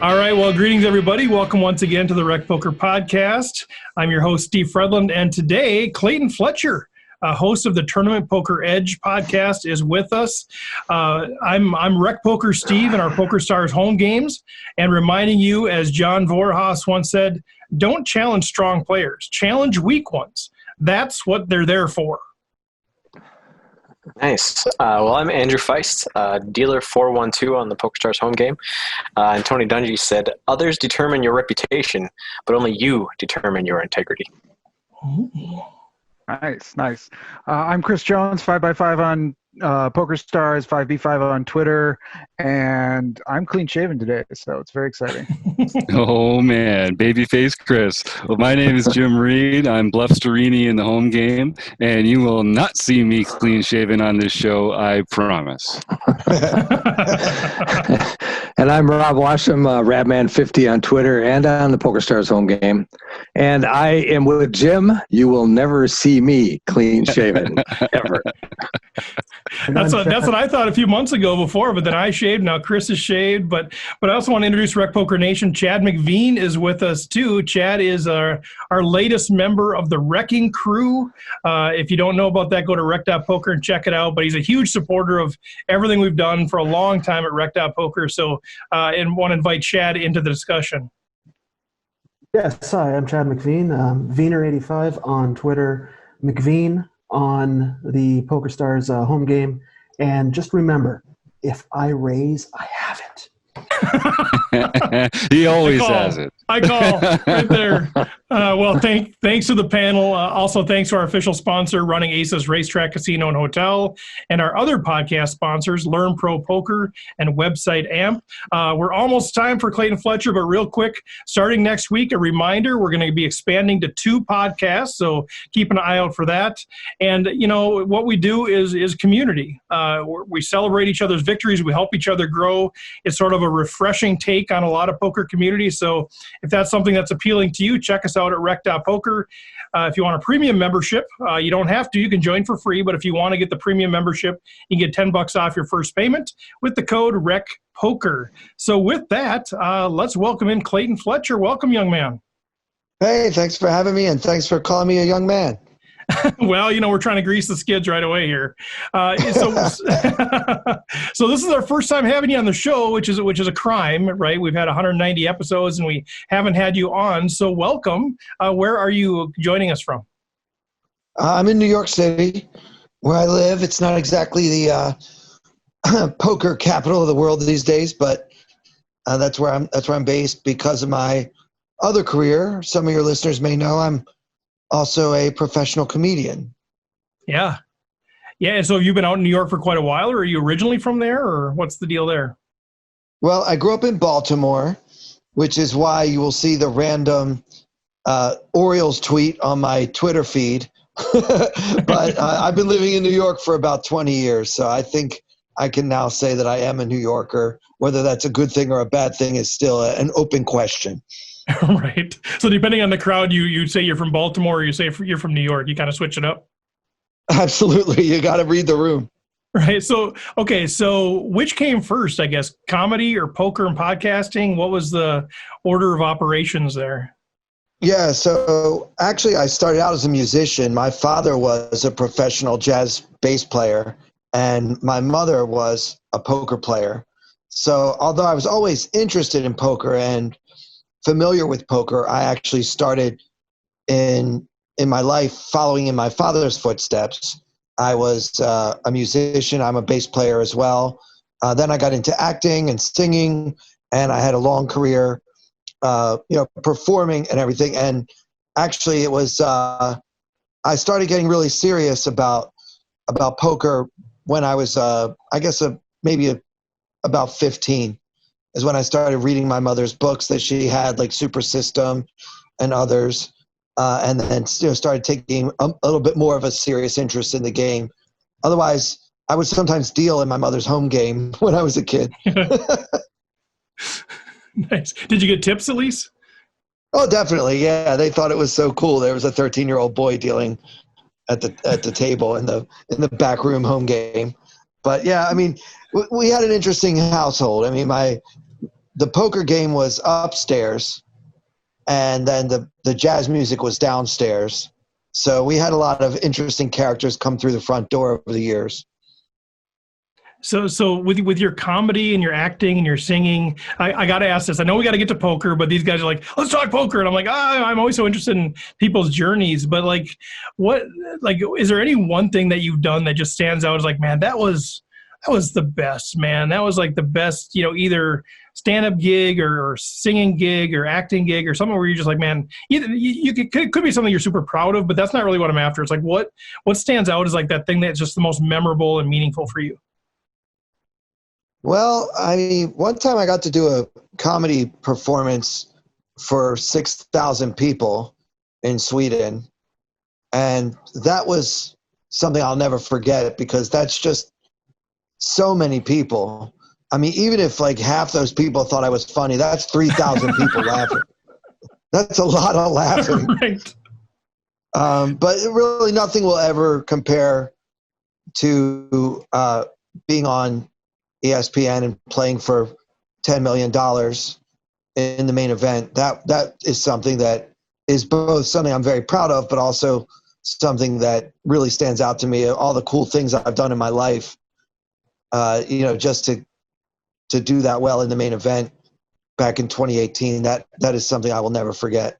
All right. Well, greetings, everybody. Welcome once again to the Rec Poker Podcast. I'm your host, Steve Fredland, and today, Clayton Fletcher, host of the Tournament Poker Edge podcast, is with us. I'm Rec Poker Steve in our Poker Stars home games, and reminding you, as John Voorhaus once said, don't challenge strong players, challenge weak ones. That's what they're there for. Nice. Well, I'm Andrew Feist, dealer 412 on the PokerStars home game. And Tony Dungy said, others determine your reputation, but only you determine your integrity. Ooh. Nice. I'm Chris Jones, 5x5 on PokerStars, 5b5 on Twitter, and I'm clean shaven today, so it's very exciting. Oh, man. Babyface Chris. Well, my name is Jim Reed. I'm Bluffsterini in the home game, and you will not see me clean shaven on this show, I promise. And I'm Rob Washam, Radman50 on Twitter and on the PokerStars home game. And I am with Jim. You will never see me clean shaven, ever. That's what I thought a few months ago before, but then I shaved. Now Chris is shaved. But I also want to introduce Rec Poker Nation. Chad McVean is with us too. Chad is our latest member of the Wrecking Crew. If you don't know about that, go to rec.poker and check it out. But he's a huge supporter of everything we've done for a long time at rec.poker. So and want to invite Chad into the discussion. Yes, hi, I'm Chad McVean, Veener85 on Twitter, McVean on the PokerStars home game. And just remember, if I raise, I have it. He always has it. I call right there. Well, thanks to the panel. Also, thanks to our official sponsor, Running Aces Racetrack Casino and Hotel, and our other podcast sponsors, Learn Pro Poker and Website AMP. We're almost time for Clayton Fletcher, but real quick, starting next week, a reminder, we're going to be expanding to 2 podcasts, so keep an eye out for that. And, you know, what we do is community. We celebrate each other's victories. We help each other grow. It's sort of a refreshing take on a lot of poker communities. So if that's something that's appealing to you, check us out at rec.poker. If you want a premium membership, you don't have to. You can join for free. But if you want to get the premium membership, you can get $10 off your first payment with the code RECPOKER. So with that, let's welcome in Clayton Fletcher. Welcome, young man. Hey, thanks for having me, and thanks for calling me a young man. Well, you know, we're trying to grease the skids right away here. So this is our first time having you on the show, which is a crime, right? We've had 190 episodes and we haven't had you on. So welcome. Where are you joining us from? I'm in New York City, where I live. It's not exactly the poker capital of the world these days, but that's where I'm based because of my other career. Some of your listeners may know I'm also a professional comedian. Yeah. And so have you been out in New York for quite a while, or are you originally from there, or what's the deal there? Well, I grew up in Baltimore, which is why you will see the random Orioles tweet on my Twitter feed. But I've been living in New York for about 20 years, so I think I can now say that I am a New Yorker. Whether that's a good thing or a bad thing is still an open question. Right. So depending on the crowd, you say you're from Baltimore, or you say you're from New York. You kind of switch it up. Absolutely. You got to read the room. Right. So, okay. So which came first, I guess, comedy or poker and podcasting? What was the order of operations there? Yeah. So actually, I started out as a musician. My father was a professional jazz bass player, and my mother was a poker player. So although I was always interested in poker and familiar with poker, I actually started in my life following in my father's footsteps. I was a musician. I'm a bass player as well. Then I got into acting and singing, and I had a long career, performing and everything. And actually, it was I started getting really serious about poker when I was, about 15. Is when I started reading my mother's books that she had, like Super System and others, and then started taking a little bit more of a serious interest in the game. Otherwise, I would sometimes deal in my mother's home game when I was a kid. Nice. Did you get tips at least? Oh, definitely. Yeah, they thought it was so cool. There was a 13-year-old boy dealing at the table in the back room home game. But yeah, I mean, we had an interesting household. I mean, the poker game was upstairs, and then the jazz music was downstairs. So we had a lot of interesting characters come through the front door over the years. So with your comedy and your acting and your singing, I got to ask this. I know we got to get to poker, but these guys are like, let's talk poker. And I'm like, I'm always so interested in people's journeys. But is there any one thing that you've done that just stands out as like, man, that was the best, man. That was like the best, either stand-up gig or singing gig or acting gig or something where you're just like, man, it could be something you're super proud of, but that's not really what I'm after. It's like, what stands out is like that thing that's just the most memorable and meaningful for you. Well, I mean, one time I got to do a comedy performance for 6,000 people in Sweden. And that was something I'll never forget because that's just so many people. I mean, even if like half those people thought I was funny, that's 3,000 people laughing. That's a lot of laughing. Right. But really nothing will ever compare to being on ESPN and playing for $10 million in the main event. That is something that is both something I'm very proud of, but also something that really stands out to me. All the cool things I've done in my life, just to do that well in the main event back in 2018, that is something I will never forget.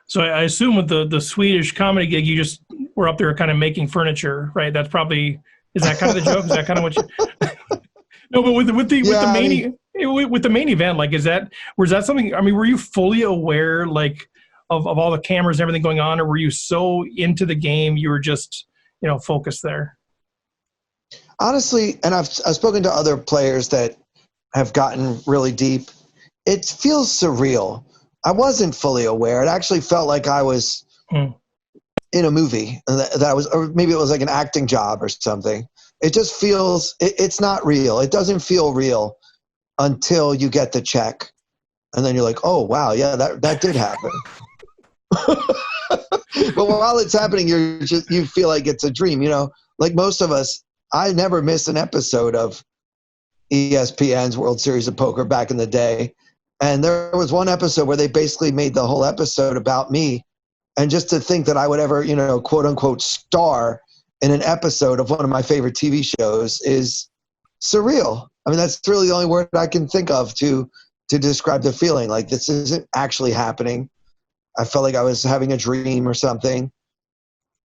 So I assume with the Swedish comedy gig, you just were up there kind of making furniture, right? That's probably, is that kind of the joke? Is that kind of what you... No, but with the main event, like, was that something? I mean, were you fully aware, like, of all the cameras and everything going on, or were you so into the game you were just, focused there? Honestly, and I've spoken to other players that have gotten really deep. It feels surreal. I wasn't fully aware. It actually felt like I was in a movie, and that I was, or maybe it was like an acting job or something. It just feels, it's not real. It doesn't feel real until you get the check. And then you're like, oh, wow, yeah, that did happen. But while it's happening, you feel like it's a dream, Like most of us, I never missed an episode of ESPN's World Series of Poker back in the day. And there was one episode where they basically made the whole episode about me. And just to think that I would ever, quote unquote, star in an episode of one of my favorite TV shows is surreal. I mean, that's really the only word I can think of to describe the feeling. Like, this isn't actually happening. I felt like I was having a dream or something.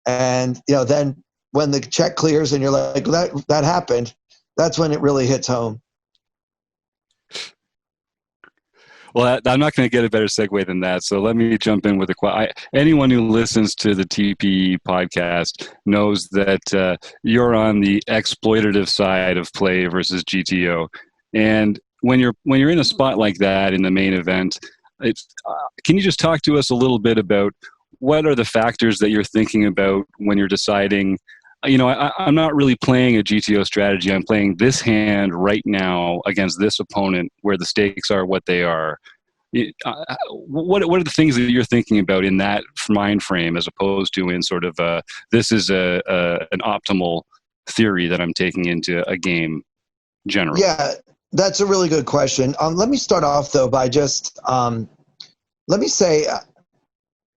And, then when the check clears and you're like, that happened, that's when it really hits home. Well, I'm not going to get a better segue than that. So let me jump in with a question. Anyone who listens to the TPE podcast knows that you're on the exploitative side of play versus GTO. And when you're in a spot like that in the main event, can you just talk to us a little bit about what are the factors that you're thinking about when you're deciding, I'm not really playing a GTO strategy. I'm playing this hand right now against this opponent where the stakes are what they are. What are the things that you're thinking about in that mind frame as opposed to in sort of this is an optimal theory that I'm taking into a game generally? Yeah, that's a really good question. Let me start off, though, by just let me say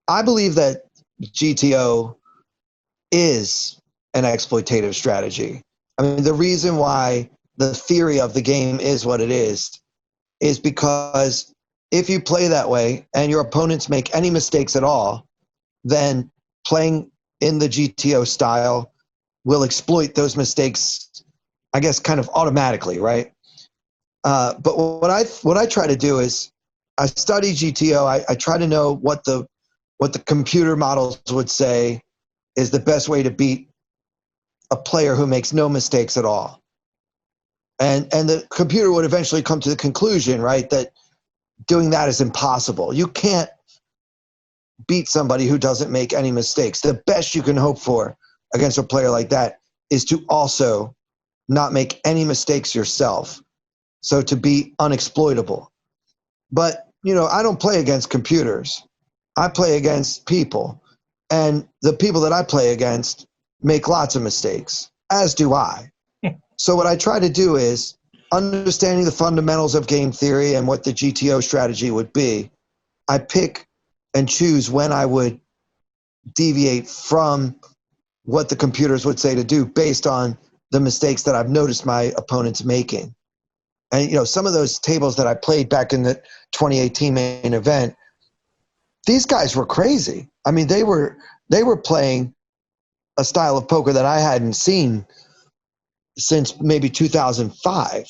I believe that GTO is an exploitative strategy. I mean, the reason why the theory of the game is what it is because if you play that way and your opponents make any mistakes at all, then playing in the GTO style will exploit those mistakes, I guess, kind of automatically, right? But what I try to do is I study GTO. I try to know what the computer models would say is the best way to beat a player who makes no mistakes at all. And the computer would eventually come to the conclusion, right, that doing that is impossible. You can't beat somebody who doesn't make any mistakes. The best you can hope for against a player like that is to also not make any mistakes yourself. So to be unexploitable. But, I don't play against computers. I play against people. And the people that I play against make lots of mistakes, as do I. So what I try to do is understanding the fundamentals of game theory and what the GTO strategy would be, I pick and choose when I would deviate from what the computers would say to do based on the mistakes that I've noticed my opponents making. And, some of those tables that I played back in the 2018 main event, these guys were crazy. I mean, they were playing a style of poker that I hadn't seen since maybe 2005.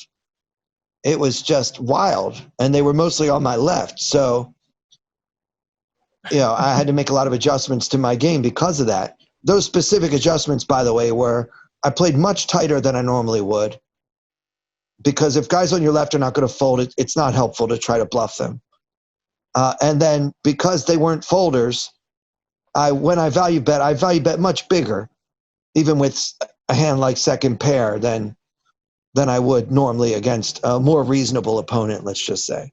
It was just wild, and they were mostly on my left. So, I had to make a lot of adjustments to my game because of that. Those specific adjustments, by the way, were I played much tighter than I normally would, because if guys on your left are not going to fold, it's not helpful to try to bluff them. And then because they weren't folders, when I value bet much bigger, even with a hand like second pair than I would normally against a more reasonable opponent, let's just say.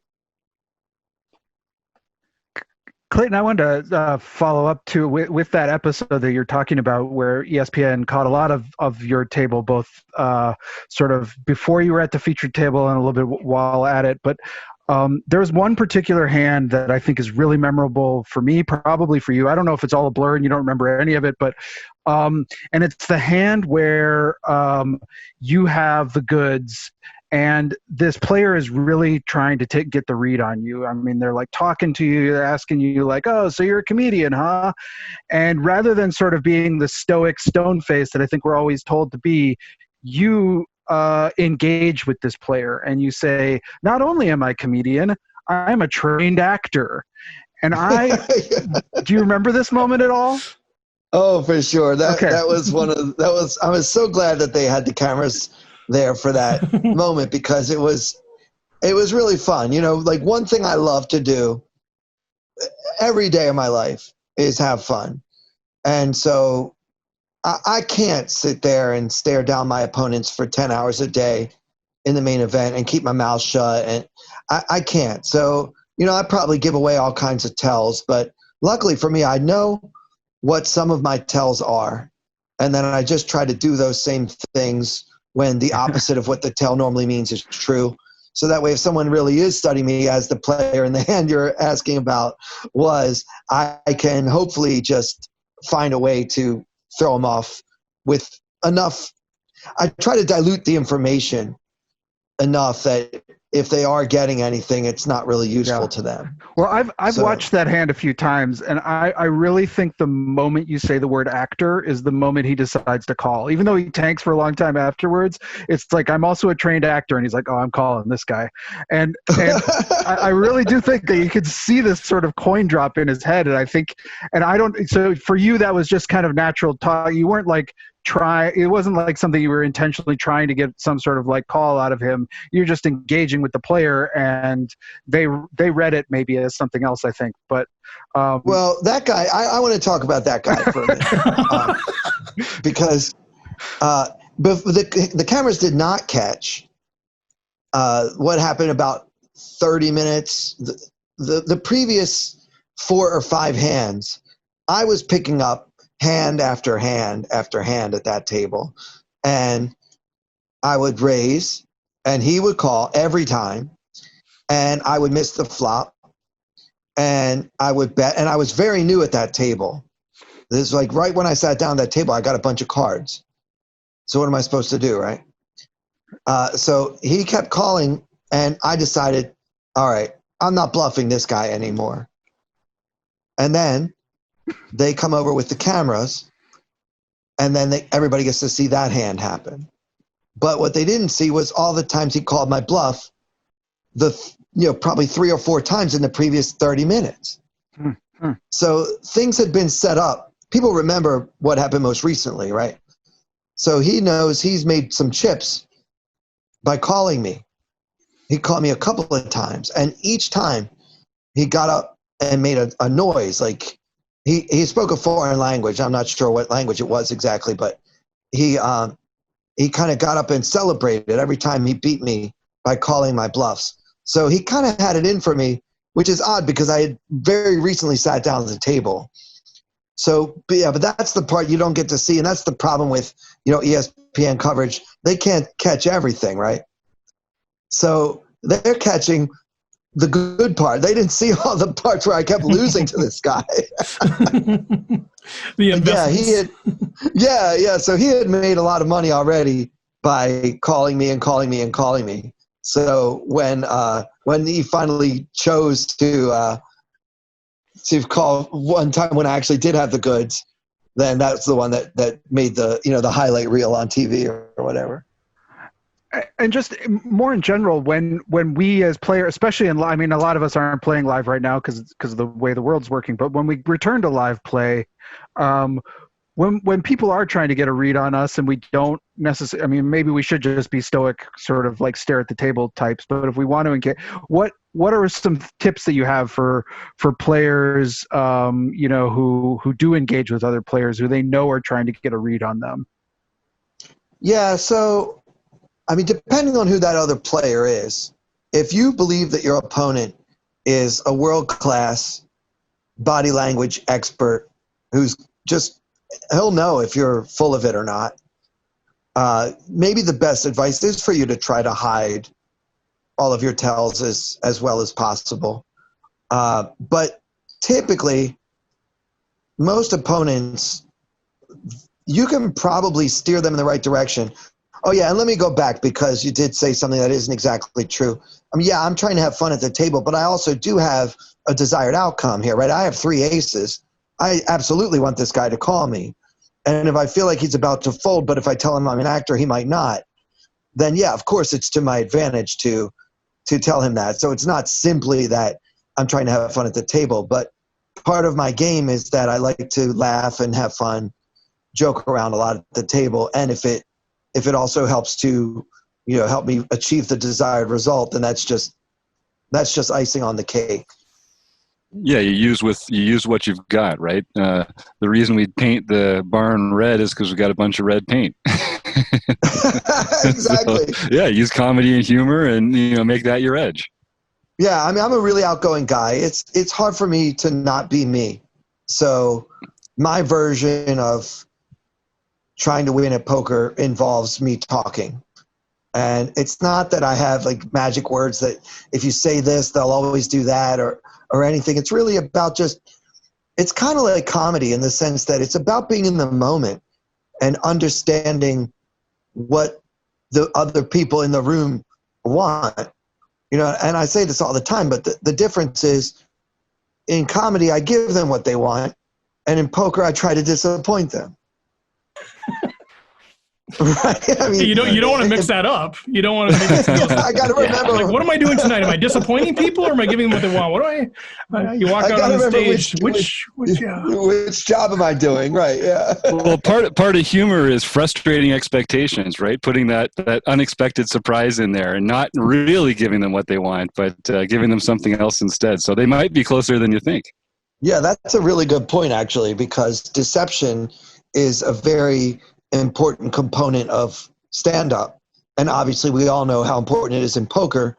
Clayton, I wanted to follow up to with that episode that you're talking about, where ESPN caught a lot of your table, both sort of before you were at the featured table and a little bit while at it. But there was one particular hand that I think is really memorable for me, probably for you. I don't know if it's all a blur and you don't remember any of it, but and it's the hand where you have the goods and this player is really trying to get the read on you. I mean, they're like talking to you, they're asking you like, oh, so you're a comedian, huh? And rather than sort of being the stoic stone face that I think we're always told to be, you engage with this player and you say, not only am I a comedian, I'm a trained actor. And do you remember this moment at all? Oh, for sure. That was I was so glad that they had the cameras there for that moment, because it was really fun. Like, one thing I love to do every day of my life is have fun. And so I can't sit there and stare down my opponents for 10 hours a day in the main event and keep my mouth shut. And I can't. So, I probably give away all kinds of tells, but luckily for me, I know what some of my tells are. And then I just try to do those same things when the opposite of what the tell normally means is true. So that way, if someone really is studying me as the player in the hand you're asking about was, I can hopefully just find a way to throw them off with enough. I try to dilute the information enough that if they are getting anything, it's not really useful to them. Well, I've watched that hand a few times, and I really think the moment you say the word actor is the moment he decides to call. Even though he tanks for a long time afterwards, it's like, I'm also a trained actor, and he's like, oh, I'm calling this guy. And I really do think that you could see this sort of coin drop in his head, and I think, so for you, that was just kind of natural talk. You weren't like, it wasn't like something you were intentionally trying to get some sort of like call out of him. You're just engaging with the player, and they read it maybe as something else, I think. But well, that guy, I want to talk about that guy for a minute, because the cameras did not catch what happened about 30 minutes. The previous 4 or 5 hands, I was picking up hand after hand after hand at that table, and I would raise and he would call every time, and I would miss the flop, and I would bet. And I was very new at that table. This is like right when I sat down at that table, I got a bunch of cards. So what am I supposed to do, right? So he kept calling, and I decided, all right, I'm not bluffing this guy anymore. And then they come over with the cameras, and then everybody gets to see that hand happen. But what they didn't see was all the times he called my bluff, probably 3 or 4 times in the previous 30 minutes. Mm-hmm. So things had been set up. People remember what happened most recently, right? So he knows he's made some chips by calling me. He called me a couple of times, and each time he got up and made a noise, like he spoke a foreign language. I'm not sure what language it was exactly, but he kind of got up and celebrated every time he beat me by calling my bluffs. So he kind of had it in for me, which is odd because I had very recently sat down at the table. So, but that's the part you don't get to see, and that's the problem with ESPN coverage. They can't catch everything, right? So they're catching the good part. They didn't see all the parts where I kept losing to this guy. Yeah. So he had made a lot of money already by calling me. So when he finally chose to call one time when I actually did have the goods, then that's the one that made the highlight reel on TV or whatever. And just more in general, when we as players, especially in live, I mean, a lot of us aren't playing live right now because of the way the world's working. But when we return to live play, when people are trying to get a read on us and we don't necessarily, I mean, maybe we should just be stoic, sort of like stare at the table types. But if we want to engage, what are some tips that you have for players, who do engage with other players who they know are trying to get a read on them? Yeah. So, I mean, depending on who that other player is, if you believe that your opponent is a world-class body language expert who's he'll know if you're full of it or not. Maybe the best advice is for you to try to hide all of your tells as well as possible. But typically, most opponents, you can probably steer them in the right direction. Oh, yeah, and let me go back because you did say something that isn't exactly true. I mean, yeah, I'm trying to have fun at the table, but I also do have a desired outcome here, right? I have 3 aces. I absolutely want this guy to call me. And if I feel like he's about to fold, but if I tell him I'm an actor, he might not, then, yeah, of course it's to my advantage to tell him that. So it's not simply that I'm trying to have fun at the table, but part of my game is that I like to laugh and have fun, joke around a lot at the table, and if it also helps to, help me achieve the desired result, then that's just icing on the cake. Yeah, you use what you've got, right? The reason we paint the barn red is because we got a bunch of red paint. Exactly. So, yeah, use comedy and humor, and make that your edge. Yeah, I mean, I'm a really outgoing guy. It's hard for me to not be me. So my version of trying to win at poker involves me talking. And it's not that I have like magic words that if you say this, they'll always do that or anything. It's really about it's kind of like comedy in the sense that it's about being in the moment and understanding what the other people in the room want. And I say this all the time, but the difference is in comedy, I give them what they want. And in poker, I try to disappoint them. Right? I mean, you don't want to mix that up. You don't want to make it feel, I got to remember. Like, what am I doing tonight? Am I disappointing people or am I giving them what they want? What do you walk out on the stage. Which job am I doing? Right. Yeah. Well, part of humor is frustrating expectations, right? Putting that unexpected surprise in there and not really giving them what they want, but giving them something else instead. So they might be closer than you think. Yeah, that's a really good point, actually, because deception is a very important component of stand-up. And obviously we all know how important it is in poker,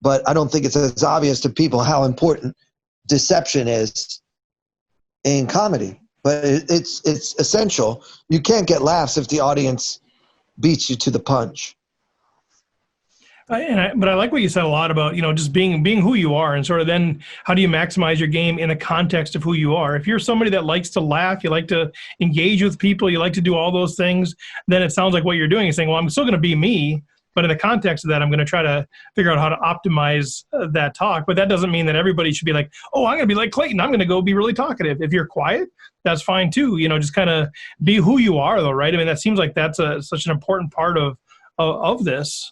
but I don't think it's as obvious to people how important deception is in comedy. But it's essential. You can't get laughs if the audience beats you to the punch. But I like what you said a lot about, just being who you are, and sort of then how do you maximize your game in the context of who you are. If you're somebody that likes to laugh, you like to engage with people, you like to do all those things, then it sounds like what you're doing is saying, well, I'm still going to be me, but in the context of that, I'm going to try to figure out how to optimize that talk. But that doesn't mean that everybody should be like, oh, I'm going to be like Clayton, I'm going to go be really talkative. If you're quiet, that's fine too. Just kind of be who you are, though, right? I mean, that seems like that's such an important part of this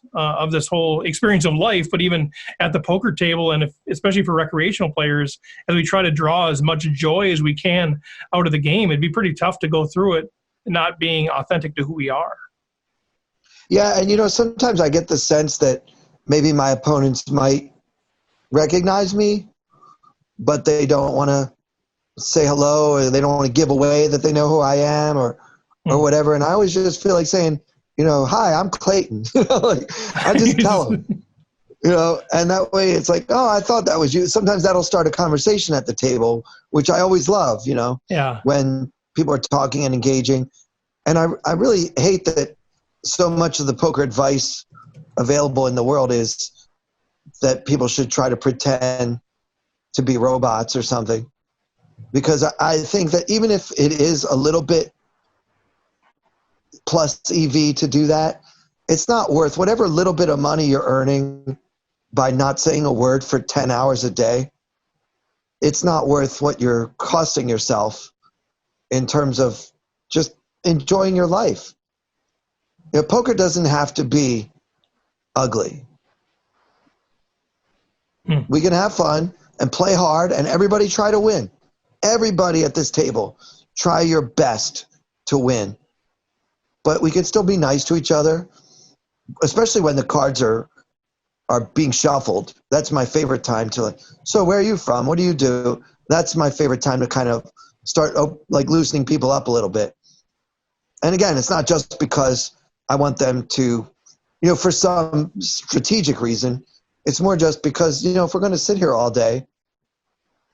whole experience of life, but even at the poker table, and especially for recreational players, as we try to draw as much joy as we can out of the game, it'd be pretty tough to go through it not being authentic to who we are. Yeah, and sometimes I get the sense that maybe my opponents might recognize me, but they don't want to say hello, or they don't want to give away that they know who I am, or whatever. And I always just feel like saying, hi, I'm Clayton. I just tell them, and that way it's like, oh, I thought that was you. Sometimes that'll start a conversation at the table, which I always love, yeah, when people are talking and engaging. And I really hate that so much of the poker advice available in the world is that people should try to pretend to be robots or something. Because I think that even if it is a little bit plus EV to do that, it's not worth whatever little bit of money you're earning by not saying a word for 10 hours a day. It's not worth what you're costing yourself in terms of just enjoying your life. You know, poker doesn't have to be ugly. We can have fun and play hard, and everybody try to win. Everybody at this table, try your best to win. But we can still be nice to each other, especially when the cards are being shuffled. That's my favorite time to like, so where are you from? What do you do? That's my favorite time to kind of start like loosening people up a little bit. And again, it's not just because I want them to, you know, for some strategic reason. It's more just because, you know, if we're going to sit here all day,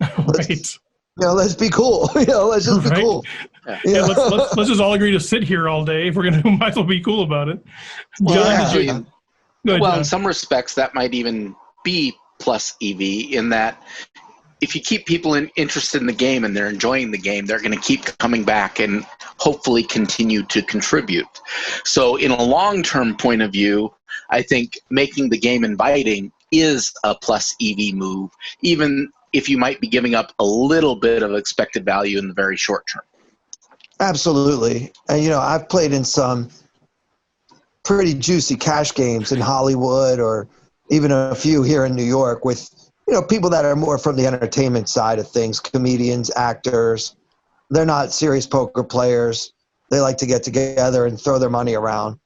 Right. let's be cool. Let's just be Right. cool. Yeah, let's just all agree to sit here all day. If we're gonna, might as well be cool about it. Well, John, actually, Go ahead, well, John. in some respects, that might even be plus EV in that if you keep people interested in the game and they're enjoying the game, they're going to keep coming back and hopefully continue to contribute. So in a long-term point of view, I think making the game inviting is a plus EV move, even if you might be giving up a little bit of expected value in the very short term. Absolutely. And, you know, I've played in some pretty juicy cash games in Hollywood or even a few here in New York with, you know, people that are more from the entertainment side of things, comedians, actors. They're not serious poker players. They like to get together and throw their money around.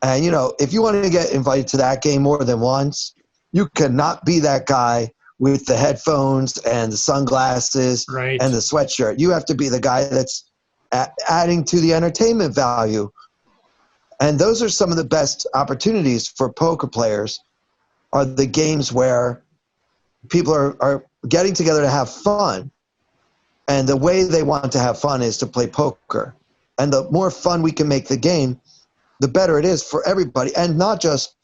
And, you know, if you want to get invited to that game more than once, you cannot be that guy with the headphones and the sunglasses Right. and the sweatshirt. You have to be the guy that's adding to the entertainment value. And those are some of the best opportunities for poker players, are the games where people are getting together to have fun. And the way they want to have fun is to play poker. And the more fun we can make the game, the better it is for everybody. And not just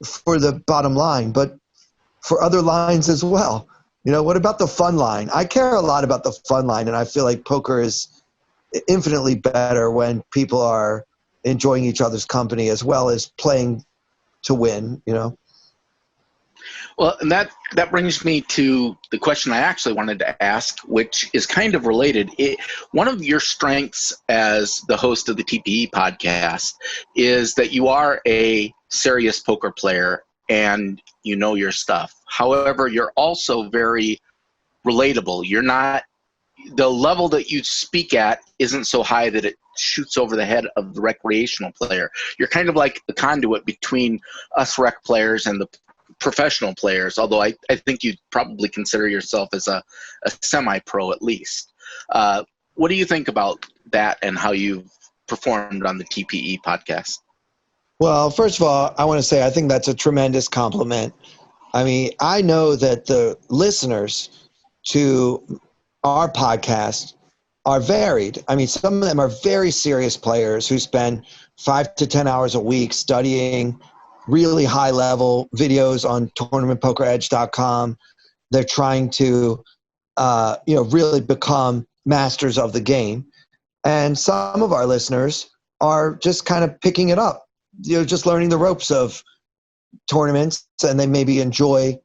for the bottom line, but for other lines as well. You know, what about the fun line? I care a lot about the fun line, and I feel like poker is infinitely better when people are enjoying each other's company as well as playing to win, you know? Well, and that brings me to the question I actually wanted to ask, which is kind of related. One of your strengths as the host of the TPE podcast is that you are a serious poker player and you know your stuff. However, you're also very relatable. You're not, the level that you speak at isn't so high that it shoots over the head of the recreational player. You're kind of like the conduit between us rec players and the professional players, although I think you'd probably consider yourself as a semi-pro at least. What do you think about that and how you've performed on the TPE podcast? Well, first of all, I want to say I think that's a tremendous compliment. I mean, I know that the listeners to our podcast are varied. I mean, some of them are very serious players who spend 5 to 10 hours a week studying really high-level videos on tournamentpokeredge.com. They're trying to, really become masters of the game. And some of our listeners are just kind of picking it up, just learning the ropes of tournaments, and they maybe enjoy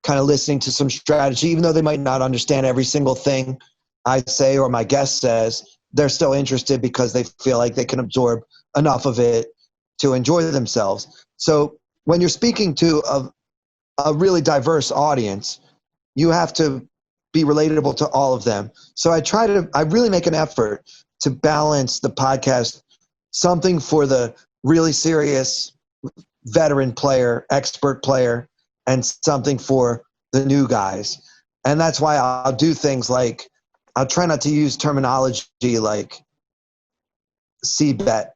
kind of listening to some strategy, even though they might not understand every single thing I say or my guest says. They're still interested because they feel like they can absorb enough of it to enjoy themselves. So when you're speaking to a really diverse audience, you have to be relatable to all of them. So I really make an effort to balance the podcast, something for the really serious veteran player, expert player, and something for the new guys. And that's why I'll do things like, I'll try not to use terminology like C-bet.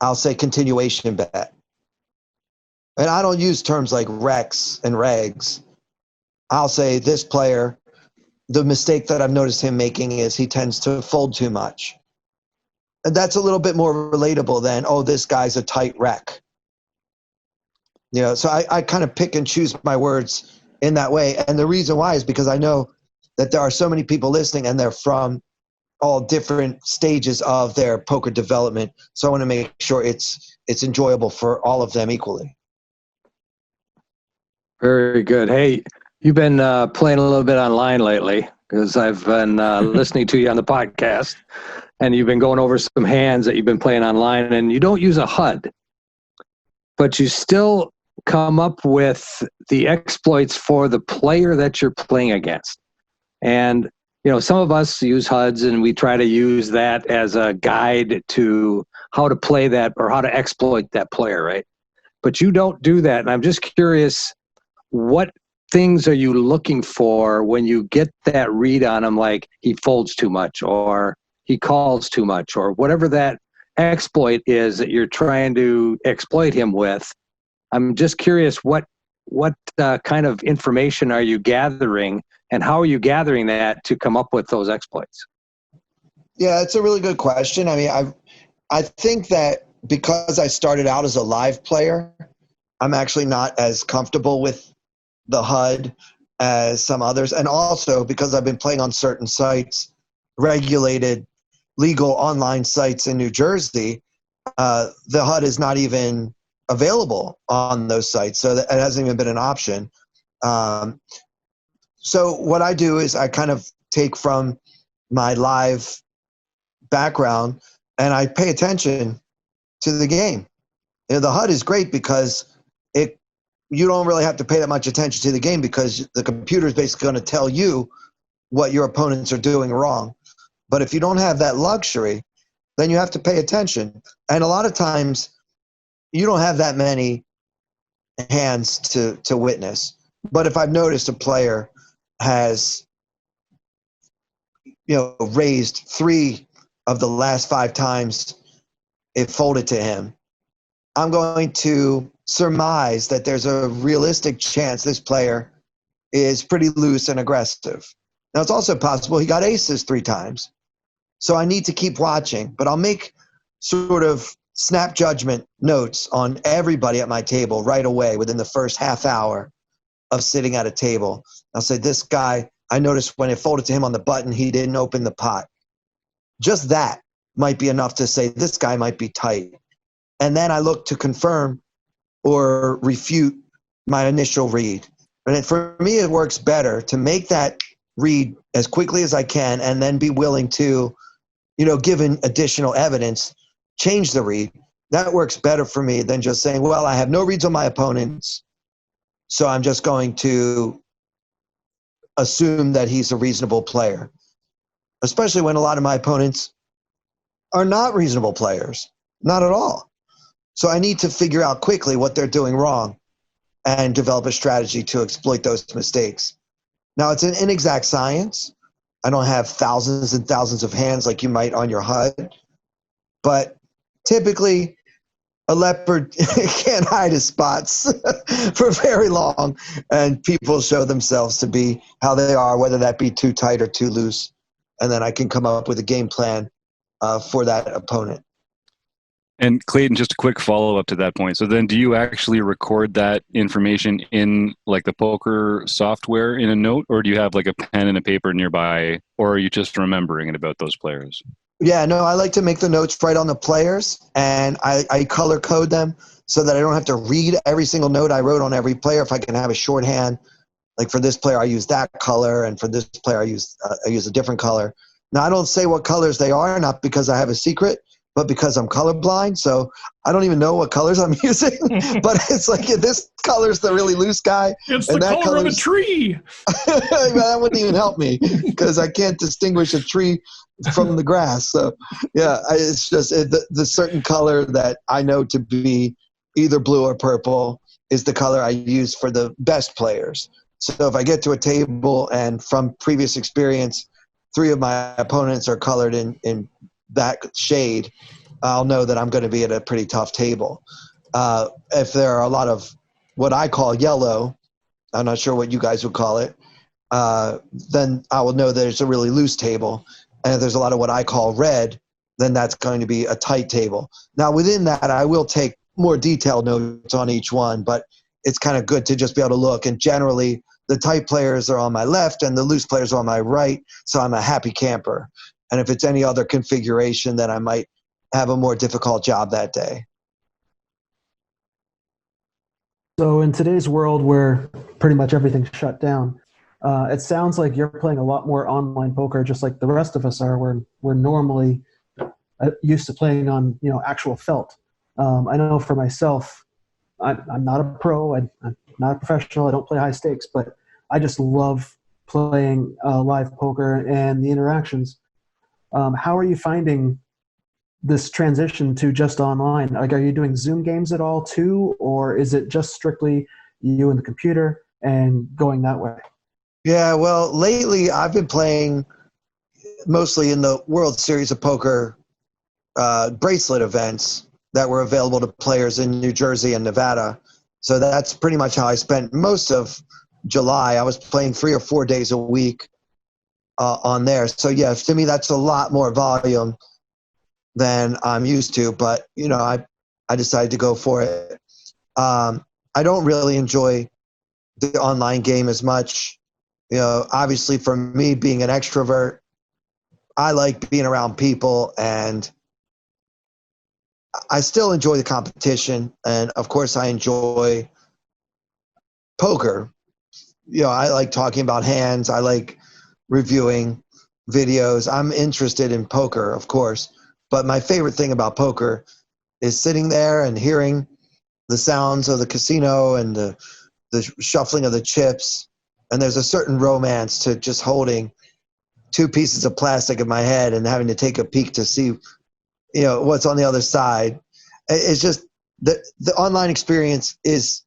I'll say continuation bet. And I don't use terms like recs and regs. I'll say this player, the mistake that I've noticed him making is he tends to fold too much. And that's a little bit more relatable than, oh, this guy's a tight rec. So I kind of pick and choose my words in that way. And the reason why is because I know that there are so many people listening and they're from all different stages of their poker development. So I want to make sure it's enjoyable for all of them equally. Very good. Hey, you've been playing a little bit online lately because I've been listening to you on the podcast, and you've been going over some hands that you've been playing online, and you don't use a HUD, but you still come up with the exploits for the player that you're playing against. And, some of us use HUDs and we try to use that as a guide to how to play that or how to exploit that player, right? But you don't do that. And I'm just curious, what things are you looking for when you get that read on him, like he folds too much or he calls too much or whatever that exploit is that you're trying to exploit him with? I'm just curious, what kind of information are you gathering, and how are you gathering that to come up with those exploits? Yeah, it's a really good question. I mean, I think that because I started out as a live player, I'm actually not as comfortable with the HUD as some others. And also because I've been playing on certain sites, regulated, legal online sites in New Jersey, the HUD is not even available on those sites. So that it hasn't even been an option. So what I do is I kind of take from my live background and I pay attention to the game. The HUD is great because you don't really have to pay that much attention to the game because the computer is basically going to tell you what your opponents are doing wrong. But if you don't have that luxury, then you have to pay attention. And a lot of times you don't have that many hands to witness. But if I've noticed a player has raised 3 of the last 5 times it folded to him, I'm going to surmise that there's a realistic chance this player is pretty loose and aggressive. Now, it's also possible he got aces 3 times. So I need to keep watching, but I'll make sort of snap judgment notes on everybody at my table right away within the first half hour of sitting at a table. I'll say, this guy, I noticed when it folded to him on the button, he didn't open the pot. Just that might be enough to say this guy might be tight. And then I look to confirm or refute my initial read. And for me, it works better to make that read as quickly as I can and then be willing to, given additional evidence, change the read. That works better for me than just saying, well, I have no reads on my opponents, so I'm just going to assume that he's a reasonable player, especially when a lot of my opponents are not reasonable players, not at all. So I need to figure out quickly what they're doing wrong and develop a strategy to exploit those mistakes. Now, it's an inexact science. I don't have thousands and thousands of hands like you might on your HUD, but typically a leopard can't hide his spots for very long, and people show themselves to be how they are, whether that be too tight or too loose, and then I can come up with a game plan for that opponent. And Clayton, just a quick follow-up to that point. So then do you actually record that information in like the poker software in a note, or do you have like a pen and a paper nearby, or are you just remembering it about those players? Yeah, no, I like to make the notes right on the players, and I color code them so that I don't have to read every single note I wrote on every player. If I can have a shorthand, like for this player, I use that color, and for this player, I use a different color. Now, I don't say what colors they are, not because I have a secret, but because I'm colorblind, so I don't even know what colors I'm using. But it's like, this color's the really loose guy. It's the color of a tree. That wouldn't even help me because I can't distinguish a tree from the grass. So, yeah, it's just the certain color that I know to be either blue or purple is the color I use for the best players. So if I get to a table and from previous experience, 3 of my opponents are colored in that shade, I'll know that I'm going to be at a pretty tough table. If there are a lot of what I call yellow, I'm not sure what you guys would call it, then I will know that it's a really loose table. And if there's a lot of what I call red, then that's going to be a tight table. Now, within that, I will take more detailed notes on each one, but it's kind of good to just be able to look. And generally, the tight players are on my left and the loose players are on my right, so I'm a happy camper. And if it's any other configuration, then I might have a more difficult job that day. So in today's world where pretty much everything's shut down, it sounds like you're playing a lot more online poker, just like the rest of us are. We're normally used to playing on actual felt. I know for myself, I'm not a pro. I'm not a professional. I don't play high stakes, but I just love playing live poker and the interactions. How are you finding this transition to just online? Like, are you doing Zoom games at all too, or is it just strictly you and the computer and going that way? Yeah, well, lately I've been playing mostly in the World Series of Poker bracelet events that were available to players in New Jersey and Nevada. So that's pretty much how I spent most of July. I was playing 3 or 4 days a week on there. So yeah, to me that's a lot more volume than I'm used to, but I decided to go for it. I don't really enjoy the online game as much. Obviously for me being an extrovert, I like being around people, and I still enjoy the competition. And of course I enjoy poker. I like talking about hands. I like reviewing videos. I'm interested in poker, of course, but my favorite thing about poker is sitting there and hearing the sounds of the casino and the shuffling of the chips. And there's a certain romance to just holding 2 pieces of plastic in my head and having to take a peek to see, what's on the other side. It's just the online experience is,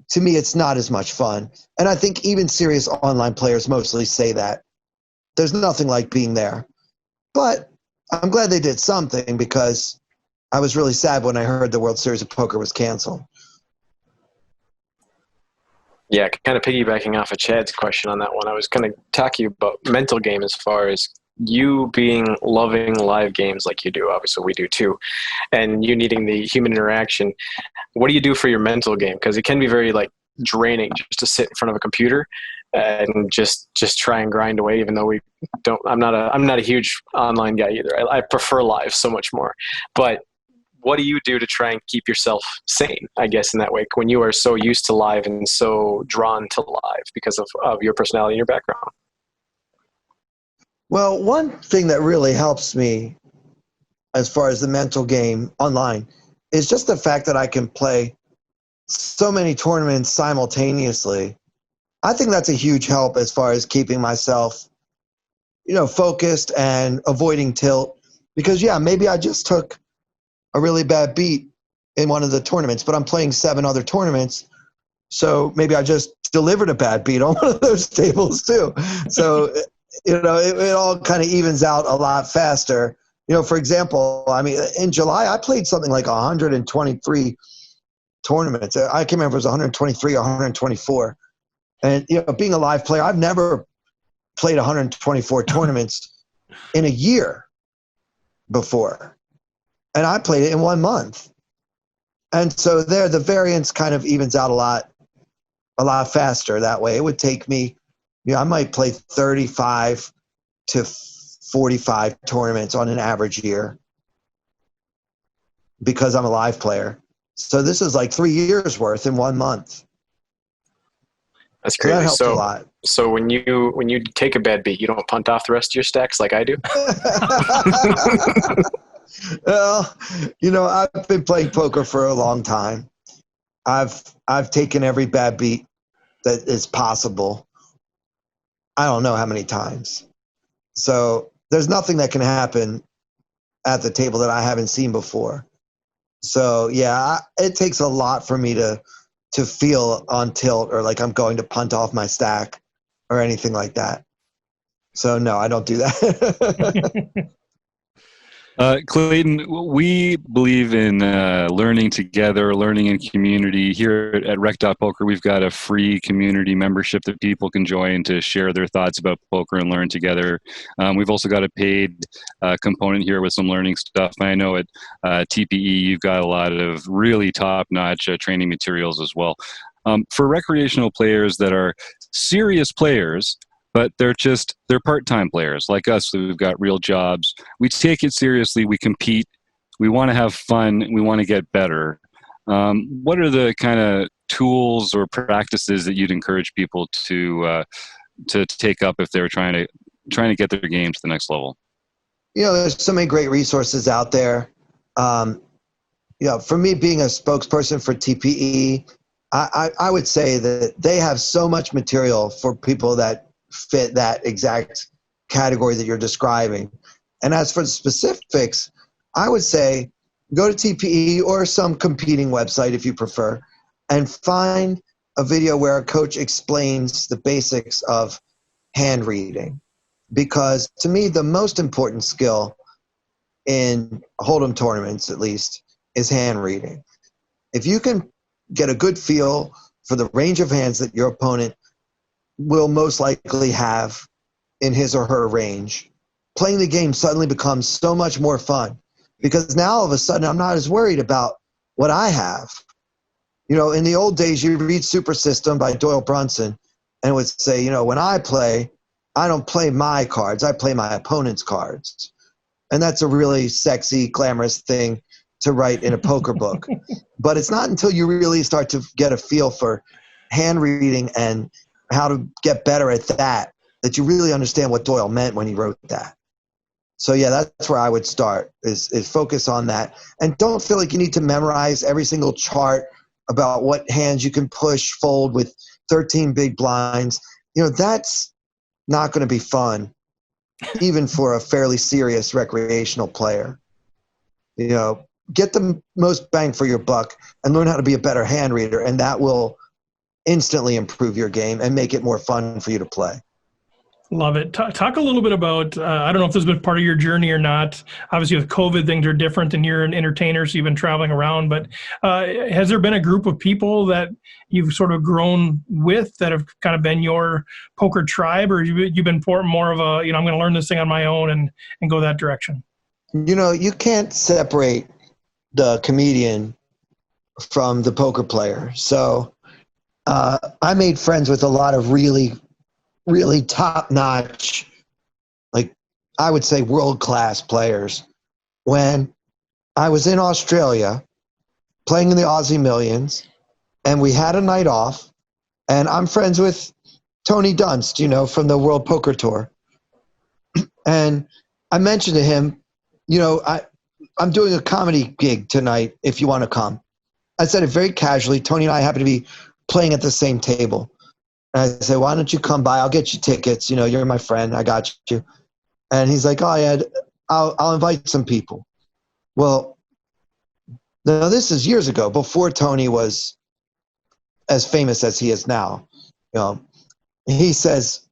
to me, it's not as much fun. And I think even serious online players mostly say that. There's nothing like being there. But I'm glad they did something, because I was really sad when I heard the World Series of Poker was canceled. Yeah, kind of piggybacking off of Chad's question on that one, I was going to talk to you about mental game as far as you loving live games like you do. Obviously, we do too. And you needing the human interaction. What do you do for your mental game? Because it can be very draining just to sit in front of a computer and just try and grind away, even though I'm not a huge online guy either. I prefer live so much more. But what do you do to try and keep yourself sane, I guess, in that way, when you are so used to live and so drawn to live because of your personality and your background? Well, one thing that really helps me as far as the mental game online is just the fact that I can play so many tournaments simultaneously. I think that's a huge help as far as keeping myself, focused and avoiding tilt. Because, yeah, maybe I just took a really bad beat in one of the tournaments, but I'm playing 7 other tournaments. So maybe I just delivered a bad beat on one of those tables too. So, it all kind of evens out a lot faster. For example, in July, I played something like 123 tournaments. I can't remember if it was 123 or 124. And, being a live player, I've never played 124 tournaments in a year before. And I played it in 1 month. And so the variance kind of evens out a lot faster that way. It would take me, I might play 35 to 45 tournaments on an average year because I'm a live player. So this is like 3 years worth in 1 month. That's crazy. So that helps a lot. So when you take a bad beat, you don't punt off the rest of your stacks like I do? Well, I've been playing poker for a long time. I've taken every bad beat that is possible. I don't know how many times. So there's nothing that can happen at the table that I haven't seen before. So yeah, it takes a lot for me to feel on tilt or like I'm going to punt off my stack or anything like that. So no, I don't do that. Clayton, we believe in learning together, learning in community. Here at Rec.Poker, we've got a free community membership that people can join to share their thoughts about poker and learn together. We've also got a paid component here with some learning stuff. I know at TPE, you've got a lot of really top-notch training materials as well. For recreational players that are serious players, but they're part-time players like us. So we've got real jobs. We take it seriously. We compete. We want to have fun. We want to get better. What are the kind of tools or practices that you'd encourage people to take up if they're trying to get their game to the next level? There's so many great resources out there. For me, being a spokesperson for TPE, I would say that they have so much material for people that fit that exact category that you're describing. And as for the specifics, I would say go to TPE or some competing website if you prefer, and find a video where a coach explains the basics of hand reading. Because to me, the most important skill in Hold'em tournaments, at least, is hand reading. If you can get a good feel for the range of hands that your opponent will most likely have in his or her range, playing the game suddenly becomes so much more fun, because now all of a sudden I'm not as worried about what I have. In the old days, you read Super System by Doyle Brunson and it would say, when I play, I don't play my cards, I play my opponent's cards. And that's a really sexy, glamorous thing to write in a poker book. But it's not until you really start to get a feel for hand reading and how to get better at that you really understand what Doyle meant when he wrote that. So yeah, that's where I would start, is focus on that. And don't feel like you need to memorize every single chart about what hands you can push, fold with 13 big blinds. That's not going to be fun, even for a fairly serious recreational player. Get the most bang for your buck and learn how to be a better hand reader, and that will instantly improve your game and make it more fun for you to play. Love it. Talk a little bit about, I don't know if this has been part of your journey or not. Obviously with COVID, things are different and you're an entertainer, so you've been traveling around, but has there been a group of people that you've sort of grown with that have kind of been your poker tribe, or you've been more of a, I'm going to learn this thing on my own and go that direction? You can't separate the comedian from the poker player. So I made friends with a lot of really, really top-notch, like I would say world-class players when I was in Australia playing in the Aussie Millions, and we had a night off, and I'm friends with Tony Dunst, from the World Poker Tour. And I mentioned to him, I'm doing a comedy gig tonight if you want to come. I said it very casually. Tony and I happen to be playing at the same table. And I said, why don't you come by? I'll get you tickets. You're my friend. I got you. And he's like, oh, yeah, I'll invite some people. Well, now this is years ago, before Tony was as famous as he is now. He says,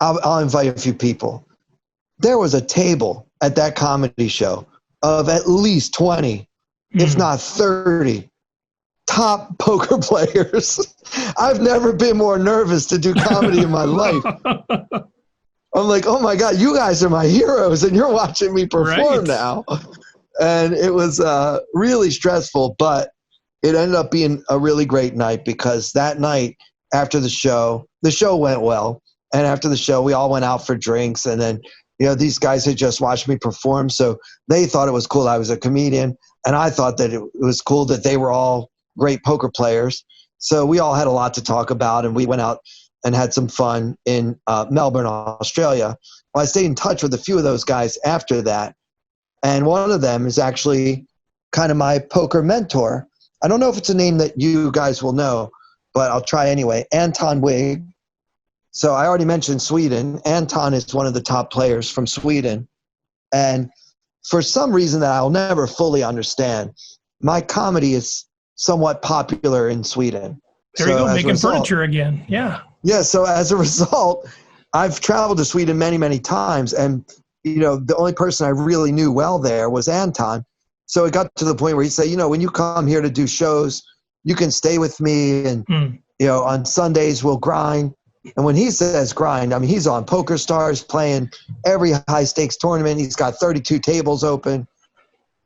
I'll invite a few people. There was a table at that comedy show of at least 20, if not 30 top poker players. I've never been more nervous to do comedy in my life. I'm like, oh my God, you guys are my heroes and you're watching me perform now. And it was really stressful, but it ended up being a really great night, because that night after the show went well. And after the show, we all went out for drinks, and then these guys had just watched me perform, so they thought it was cool I was a comedian, and I thought that it was cool that they were all great poker players. So we all had a lot to talk about, and we went out and had some fun in Melbourne, Australia. Well, I stayed in touch with a few of those guys after that, and one of them is actually kind of my poker mentor. I don't know if it's a name that you guys will know, but I'll try anyway. Anton Wigg. So I already mentioned Sweden. Anton is one of the top players from Sweden. And for some reason that I'll never fully understand, my comedy is somewhat popular in Sweden. There you go, making furniture again. Yeah. Yeah, so as a result, I've traveled to Sweden many, many times. And the only person I really knew well there was Anton. So it got to the point where he'd say, when you come here to do shows, you can stay with me, and on Sundays we'll grind. And when he says grind, I mean, he's on Poker Stars playing every high stakes tournament. He's got 32 tables open,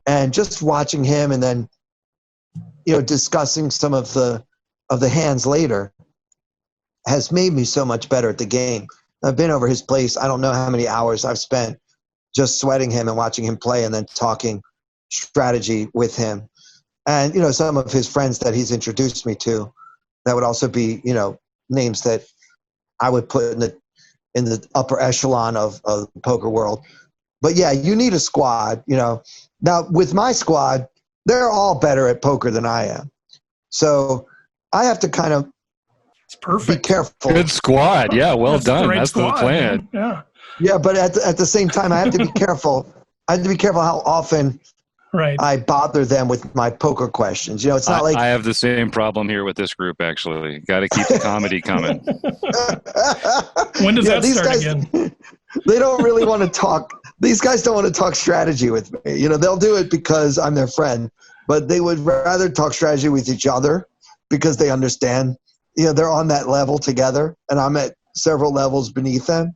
and just watching him and then, discussing some of the hands later has made me so much better at the game. I've been over his place. I don't know how many hours I've spent just sweating him and watching him play and then talking strategy with him. And, some of his friends that he's introduced me to, that would also be, names that I would put in the upper echelon of the poker world. But yeah, you need a squad, Now with my squad, they're all better at poker than I am. So I have to kind of be careful. Good squad. Yeah, well done. That's the plan. Man. Yeah. Yeah, but at the same time, I have to be careful. I have to be careful how often I bother them with my poker questions. It's not like I have the same problem here with this group. Actually, got to keep the comedy coming. When does that start again? They don't really want to talk. These guys don't want to talk strategy with me. They'll do it because I'm their friend, but they would rather talk strategy with each other because they understand. They're on that level together, and I'm at several levels beneath them.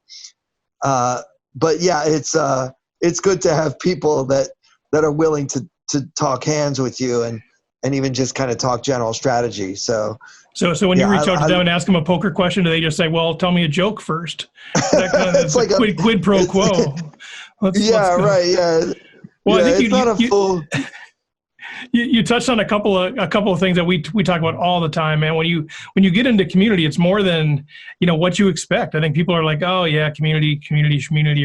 But yeah, it's good to have people that are willing to talk hands with you and even just kind of talk general strategy. So when you reach out to them and ask them a poker question, do they just say, "Well, tell me a joke first"? That kind of it's like a quid pro quo. Let's right. Yeah. Well, I think it's not a full. You touched on a couple of things that we talk about all the time, man. When you get into community, it's more than what you expect. I think people are like, oh yeah, community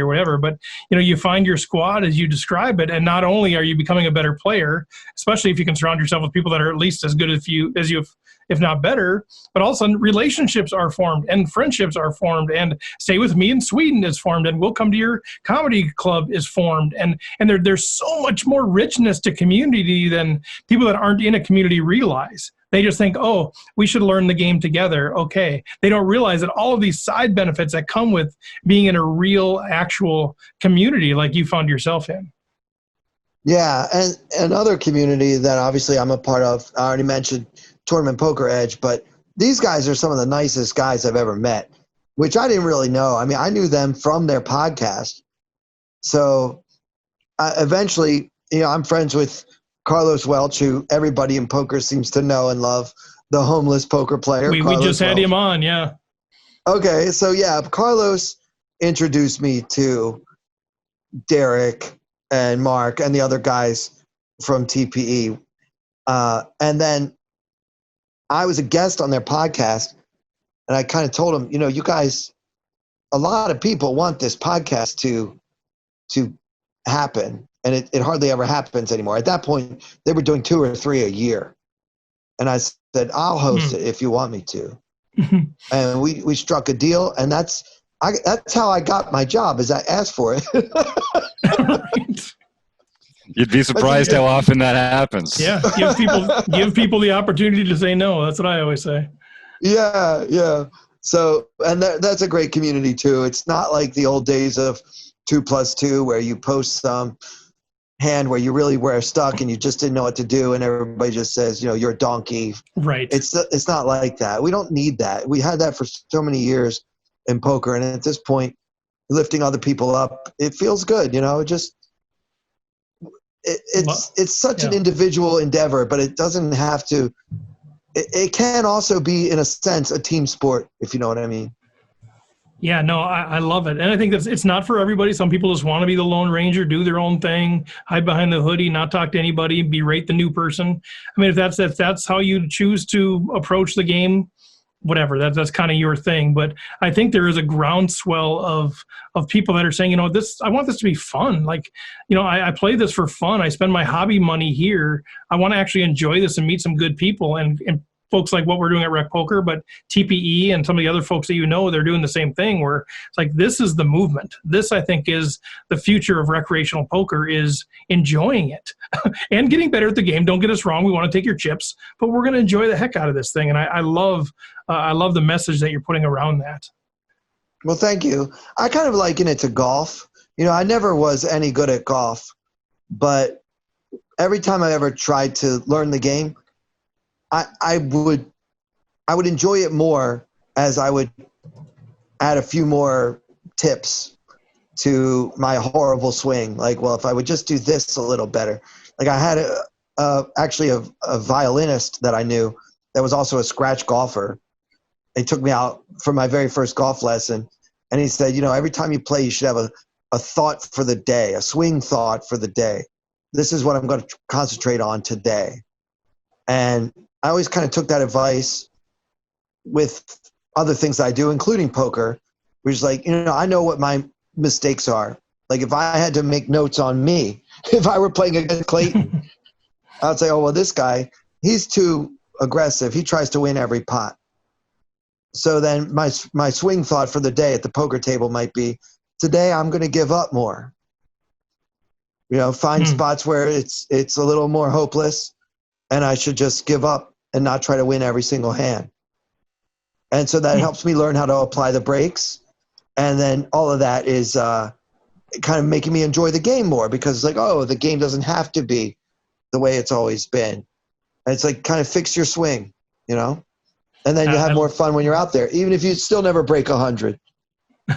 or whatever. But you find your squad as you describe it, and not only are you becoming a better player, especially if you can surround yourself with people that are at least as good as you, if not better, but also relationships are formed and friendships are formed, and Stay With Me in Sweden is formed, and We'll Come to Your Comedy Club is formed, and there's so much more richness to community than people that aren't in a community realize. They just think, oh, we should learn the game together. Okay. They don't realize that all of these side benefits that come with being in a real, actual community like you found yourself in. Yeah, and another community that obviously I'm a part of, I already mentioned Tournament Poker Edge, but these guys are some of the nicest guys I've ever met, which I didn't really know. I mean, I knew them from their podcast. So eventually, I'm friends with Carlos Welch, who everybody in poker seems to know and love, the homeless poker player. We just had him on, yeah. Okay, so yeah, Carlos introduced me to Derek and Mark and the other guys from TPE. And then I was a guest on their podcast, and I kind of told them, you guys, a lot of people want this podcast to happen, and it hardly ever happens anymore. At that point, they were doing 2 or 3 a year. And I said, I'll host it if you want me to. And we struck a deal, and that's how I got my job, is I asked for it. Right. You'd be surprised how often that happens. Yeah, give people the opportunity to say no. That's what I always say. Yeah. So, and that's a great community too. It's not like the old days of 2+2 where you post some hand where you really were stuck and you just didn't know what to do, and everybody just says, you're a donkey. Right. It's not like that. We don't need that. We had that for so many years in poker, and at this point, lifting other people up, it feels good. It's such an individual endeavor, but it doesn't have to. It can also be, in a sense, a team sport, if you know what I mean. Yeah, no, I love it. And I think it's not for everybody. Some people just want to be the Lone Ranger, do their own thing, hide behind the hoodie, not talk to anybody, berate the new person. I mean, if that's how you choose to approach the game, whatever, that's kind of your thing. But I think there is a groundswell of people that are saying, I want this to be fun. Like, I play this for fun. I spend my hobby money here. I want to actually enjoy this and meet some good people and folks like what we're doing at Rec Poker, but TPE and some of the other folks that they're doing the same thing, where it's like, this is the movement. This, I think, is the future of recreational poker, is enjoying it and getting better at the game. Don't get us wrong. We want to take your chips, but we're going to enjoy the heck out of this thing. And I love the message that you're putting around that. Well, thank you. I kind of liken it to golf. I never was any good at golf, but every time I ever tried to learn the game, I would enjoy it more as I would add a few more tips to my horrible swing. Like, well, if I would just do this a little better. Like, I had actually a violinist that I knew that was also a scratch golfer. He took me out for my very first golf lesson, and he said, every time you play, you should have a thought for the day, a swing thought for the day. This is what I'm going to concentrate on today. And I always kind of took that advice with other things that I do, including poker, which is like, I know what my mistakes are. Like, if I had to make notes on me, if I were playing against Clayton, I would say, oh, well, this guy, he's too aggressive. He tries to win every pot. So then my swing thought for the day at the poker table might be, today I'm going to give up more. Find spots where it's a little more hopeless, and I should just give up and not try to win every single hand. And so that helps me learn how to apply the brakes. And then all of that is kind of making me enjoy the game more, because it's like, oh, the game doesn't have to be the way it's always been. And it's like, kind of fix your swing, and then you have more fun when you're out there, even if you still never break 100.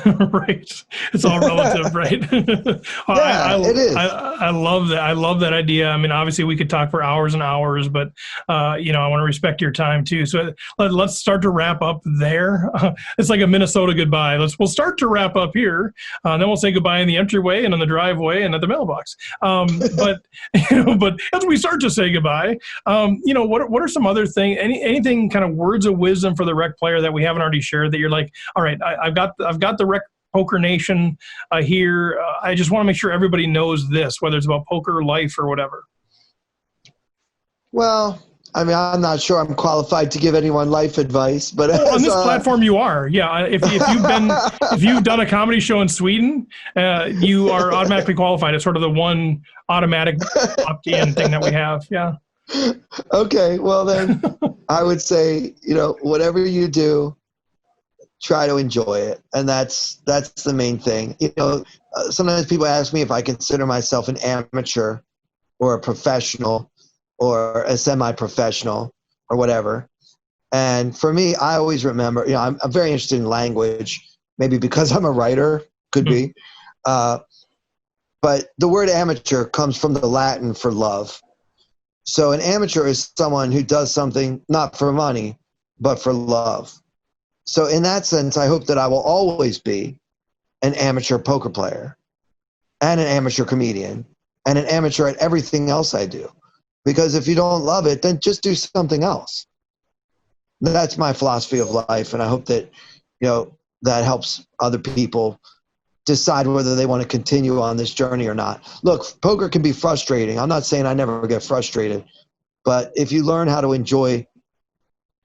Right. It's all relative, right? It is. I love that. I love that idea. I mean, obviously we could talk for hours and hours, but I want to respect your time too. So let's start to wrap up there. It's like a Minnesota goodbye. We'll start to wrap up here. Then we'll say goodbye in the entryway and in the driveway and at the mailbox. But as we start to say goodbye, what are some other things? Anything kind of words of wisdom for the rec player that we haven't already shared that you're like, all right, I've got the Rec Poker Nation here. I just want to make sure everybody knows this, whether it's about poker, life, or whatever. Well, I mean, I'm not sure I'm qualified to give anyone life advice, but on this platform, you are. Yeah, if you've done a comedy show in Sweden, you are automatically qualified. It's sort of the one automatic opt-in thing that we have. Yeah. Okay. Well, then I would say, whatever you do, try to enjoy it. And that's the main thing. Sometimes people ask me if I consider myself an amateur or a professional or a semi-professional or whatever. And for me, I always remember, I'm very interested in language, maybe because I'm a writer, could be. But the word amateur comes from the Latin for love. So an amateur is someone who does something not for money, but for love. So in that sense, I hope that I will always be an amateur poker player and an amateur comedian and an amateur at everything else I do. Because if you don't love it, then just do something else. That's my philosophy of life, and I hope that, that helps other people decide whether they want to continue on this journey or not. Look, poker can be frustrating. I'm not saying I never get frustrated, but if you learn how to enjoy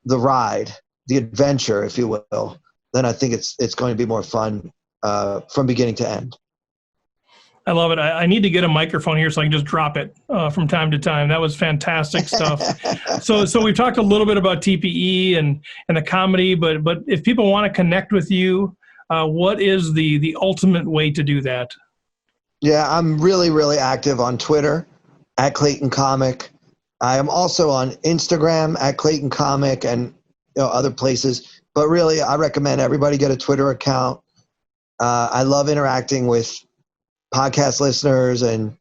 the ride, the adventure, if you will, then I think it's going to be more fun from beginning to end. I love it. I need to get a microphone here so I can just drop it from time to time. That was fantastic stuff. So we've talked a little bit about TPE and the comedy, but if people want to connect with you, what is the ultimate way to do that? Yeah, I'm really, really active on Twitter at Clayton Comic. I am also on Instagram at Clayton Comic and other places. But really, I recommend everybody get a Twitter account. I love interacting with podcast listeners and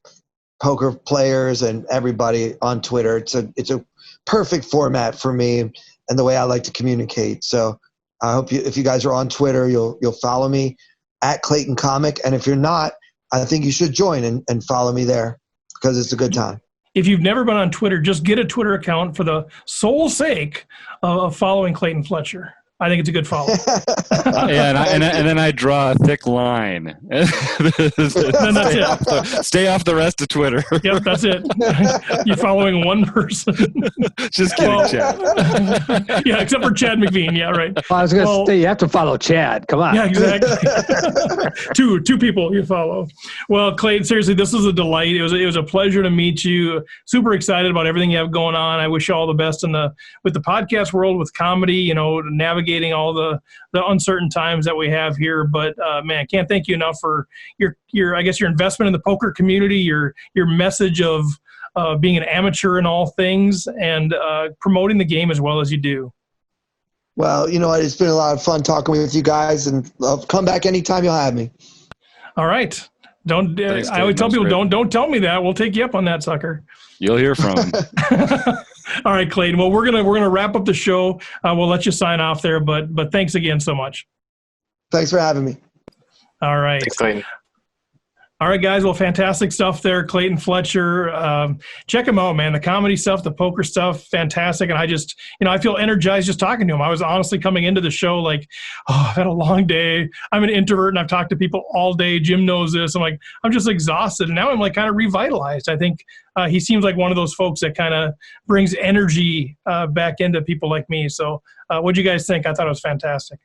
poker players and everybody on Twitter. It's a perfect format for me and the way I like to communicate. So I hope if you guys are on Twitter, you'll follow me at Clayton Comic. And if you're not, I think you should join and follow me there because it's a good time. If you've never been on Twitter, just get a Twitter account for the sole sake of following Clayton Fletcher. I think it's a good follow. And then I draw a thick line. Then that's it. Stay off the rest of Twitter. Yep, that's it. You're following one person. Just kidding, Chad. Yeah, except for Chad McVean. Yeah, right. I was going to say, you have to follow Chad. Come on. Yeah, exactly. two people you follow. Well, Clayton, seriously, this was a delight. It was a pleasure to meet you. Super excited about everything you have going on. I wish you all the best with the podcast world, with comedy, navigating navigating all the uncertain times that we have here. But man, can't thank you enough for your I guess your investment in the poker community, your message of being an amateur in all things, and promoting the game as well as you do. Well, you know what? It's been a lot of fun talking with you guys, and I'll come back anytime you'll have me. All right. Don't. Thanks, I always tell Clayton. people, That's don't tell me that. We'll take you up on that, sucker. You'll hear from him. All right, Clayton. Well, we're gonna wrap up the show. We'll let you sign off there, but thanks again so much. Thanks for having me. All right. Thanks, Clayton. All right, guys. Well, fantastic stuff there, Clayton Fletcher. Check him out, man. The comedy stuff, the poker stuff, fantastic. And I just, I feel energized just talking to him. I was honestly coming into the show like, oh, I've had a long day. I'm an introvert and I've talked to people all day. Jim knows this. I'm just exhausted. And now I'm like kind of revitalized. I think he seems like one of those folks that kind of brings energy back into people like me. So what'd you guys think? I thought it was fantastic.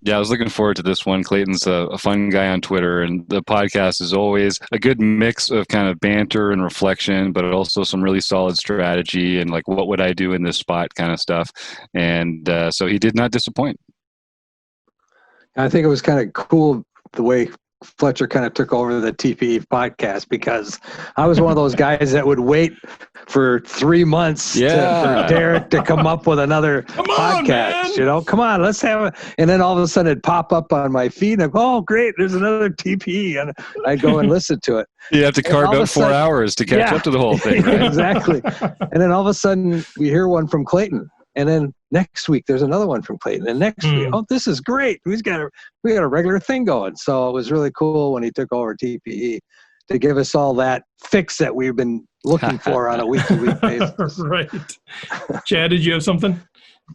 Yeah, I was looking forward to this one. Clayton's a fun guy on Twitter, and the podcast is always a good mix of kind of banter and reflection, but also some really solid strategy and like what would I do in this spot kind of stuff. And so he did not disappoint. I think it was kind of cool the way Fletcher kind of took over the TPE podcast, because I was one of those guys that would wait for 3 months for Derek to come up with another podcast. Man. Come on, let's have it. And then all of a sudden it'd pop up on my feed. And I go, oh, great, there's another TPE. And I'd go and listen to it. You have to carve out 4 hours to catch up to the whole thing, right? Exactly. And then all of a sudden we hear one from Clayton. And then next week there's another one from Clayton. And next week, oh, this is great. We got a regular thing going. So it was really cool when he took over TPE to give us all that fix that we've been looking for on a week-to-week basis. Right. Chad, did you have something?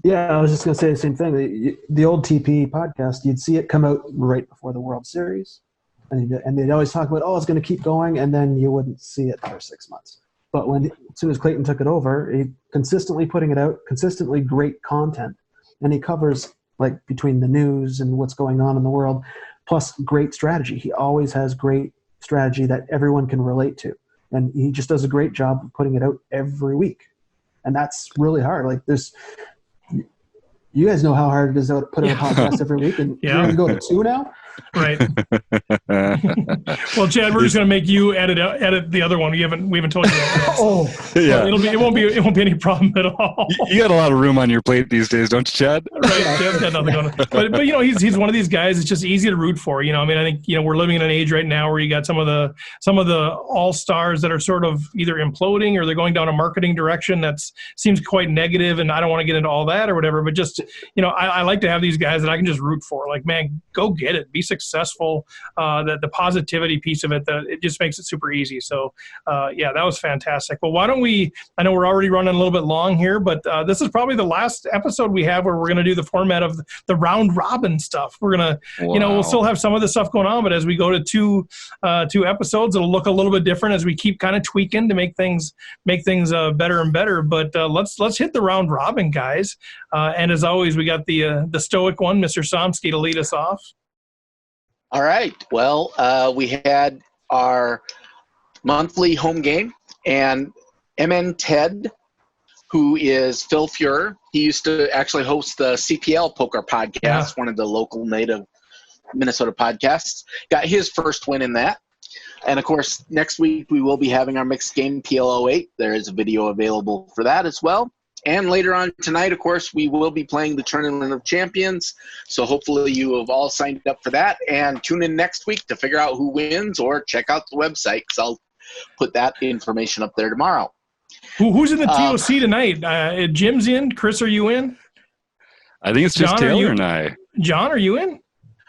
Yeah, I was just going to say the same thing. The old TPE podcast, you'd see it come out right before the World Series. And they'd always talk about, oh, it's going to keep going. And then you wouldn't see it for 6 months. But as soon as Clayton took it over, he consistently putting it out, consistently great content. And he covers like between the news and what's going on in the world, plus great strategy. He always has great strategy that everyone can relate to. And he just does a great job of putting it out every week. And that's really hard. Like you guys know how hard it is to put out a podcast every week. And you're going to go to 2 now? Right. Well, Chad, we're just going to make you edit the other one. We haven't told you that. Oh, yeah. It won't be any problem at all. You got a lot of room on your plate these days, don't you, Chad? Right. Chad's got nothing going on. But he's one of these guys. It's just easy to root for. I think we're living in an age right now where you got some of the all stars that are sort of either imploding or they're going down a marketing direction that seems quite negative. And I don't want to get into all that or whatever. But just I like to have these guys that I can just root for. Like, man, go get it. Be successful. That the positivity piece of it, it just makes it super easy. So that was fantastic. Well, why don't we, I know we're already running a little bit long here, but this is probably the last episode we have where we're going to do the format of the round robin stuff. We're going to, we'll still have some of the stuff going on, but as we go to two episodes, it'll look a little bit different as we keep kind of tweaking to make things better and better. But let's hit the round robin, guys. And as always, we got the stoic one, Mr. Somsky, to lead us off. All right. Well, we had our monthly home game, and MN Ted, who is Phil Fuhrer, he used to actually host the CPL Poker Podcast, one of the local native Minnesota podcasts, got his first win in that. And, of course, next week we will be having our mixed game PL08. There is a video available for that as well. And later on tonight, of course, we will be playing the Tournament of Champions. So hopefully you have all signed up for that. And tune in next week to figure out who wins, or check out the website because I'll put that information up there tomorrow. Who's in the TOC tonight? Jim's in. Chris, are you in? I think it's just Taylor and I. John, are you in?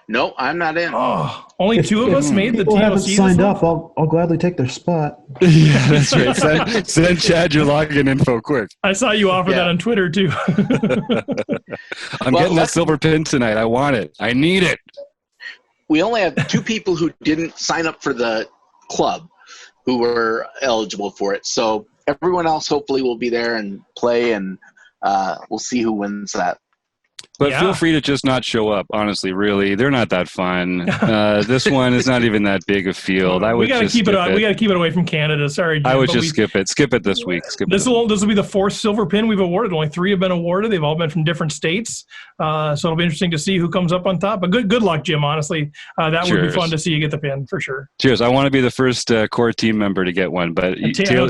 No, I'm not in. Oh, only two of us made the TOC. TOC. Haven't signed up. I'll gladly take their spot. Yeah, that's right. Send Chad your login info quick. I saw you offer that on Twitter too. I'm getting that silver pin tonight. I want it. I need it. We only have 2 people who didn't sign up for the club who were eligible for it. So everyone else hopefully will be there and play, and we'll see who wins that. But Yeah. feel free to just not show up. Honestly, really, they're not that fun. This one is not even that big a field. I would we got to just keep it. skip We got to keep it away from Canada. Sorry, Jim, I would but just skip it. Skip it this week. Skip it. This will be the fourth silver pin we've awarded. Only 3 have been awarded. They've all been from different states. So it'll be interesting to see who comes up on top. But good luck, Jim. Honestly, that would be fun to see you get the pin for sure. Cheers. I want to be the first core team member to get one, but Taylor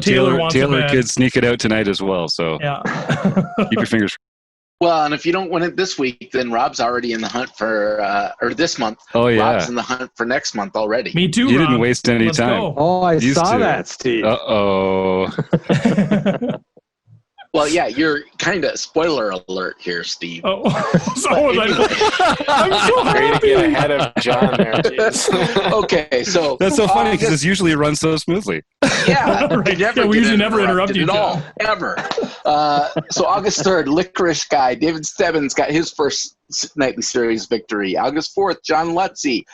could sneak it out tonight as well. So yeah, keep your fingers. Well, and if you don't win it this week, then Rob's already in the hunt for, or this month. Oh, yeah. Rob's in the hunt for next month already. Me too, You Rob. didn't waste any time. Go. Oh, I saw that, Steve. Uh-oh. Well, yeah, you're kind of spoiler alert here, Steve. Oh, I'm so Great to happy. get ahead of John there. Jeez. Okay, so That's so funny because it's usually runs so smoothly. Yeah, Right. never Yeah, we get usually never interrupt you, at all, John. ever. So August 3rd, Licorice Guy, David Stebbins got his first nightly series victory. August 4th, John Lutzy,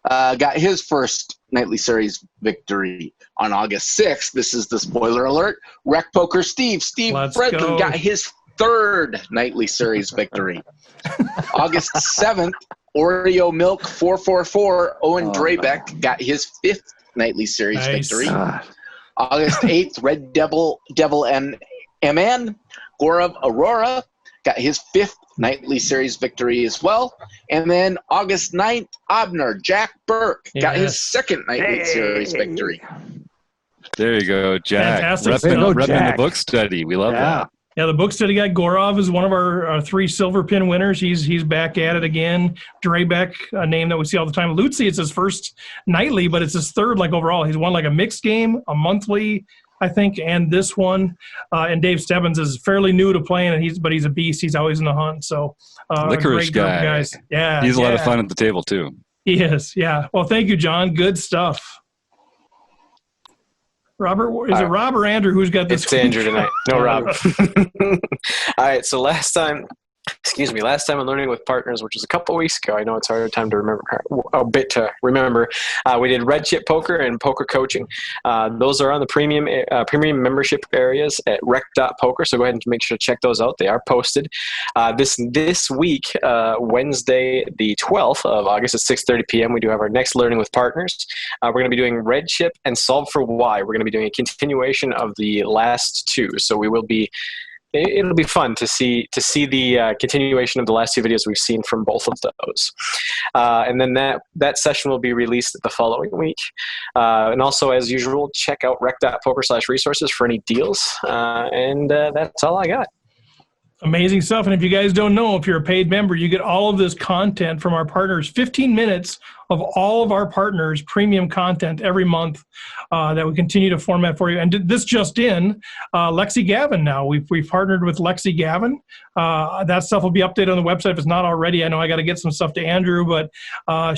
got his first nightly series victory. On August 6th, this is the spoiler alert, Rec Poker Steve Let's Fredlin go. got his third nightly series victory. August 7th, Oreo Milk 444, Owen Drabeck got his 5th nightly series victory. God. August 8th, Red Devil and MN, Gaurav Aurora got his 5th nightly series victory as well. And then August 9th, Abner Jack Burke got his 2nd nightly series victory. There you go, Jack. Fantastic Repping stuff. the book study. We love that. Yeah, the book study guy, Gorov, is one of our 3 silver pin winners. He's back at it again. Drabeck, a name that we see all the time. Lutzy, it's his first nightly, but it's his third overall. He's won a mixed game, a monthly, I think, and this one. And Dave Stebbins is fairly new to playing, and he's a beast. He's always in the hunt. So Licorice great group of guy. guys. Yeah, He's a lot of fun at the table too. He is. Yeah. Well, thank you, John. Good stuff. Robert, is it Rob or Andrew who's got this? It's Andrew tonight. No, Rob. All right. So last time on Learning with Partners, which was a couple of weeks ago, I know it's a hard time to remember, a bit to remember. We did Red Chip Poker and Poker Coaching. Those are on the premium membership areas at rec.poker. So go ahead and make sure to check those out. They are posted. This week, Wednesday, the 12th of August at 6:30 p.m., we do have our next Learning with Partners. We're going to be doing Red Chip and Solve for Why. We're going to be doing a continuation of the last 2. So we will be. It'll be fun to see the continuation of the last 2 videos we've seen from both of those. And then that session will be released the following week. And also, as usual, check out rec.poker/resources for any deals. And that's all I got. Amazing stuff. And if you guys don't know, if you're a paid member, you get all of this content from our partners, 15 minutes of all of our partners' premium content every month that we continue to format for you. And this just in, Lexi Gavin now. We've partnered with Lexi Gavin. That stuff will be updated on the website if it's not already. I know I got to get some stuff to Andrew, but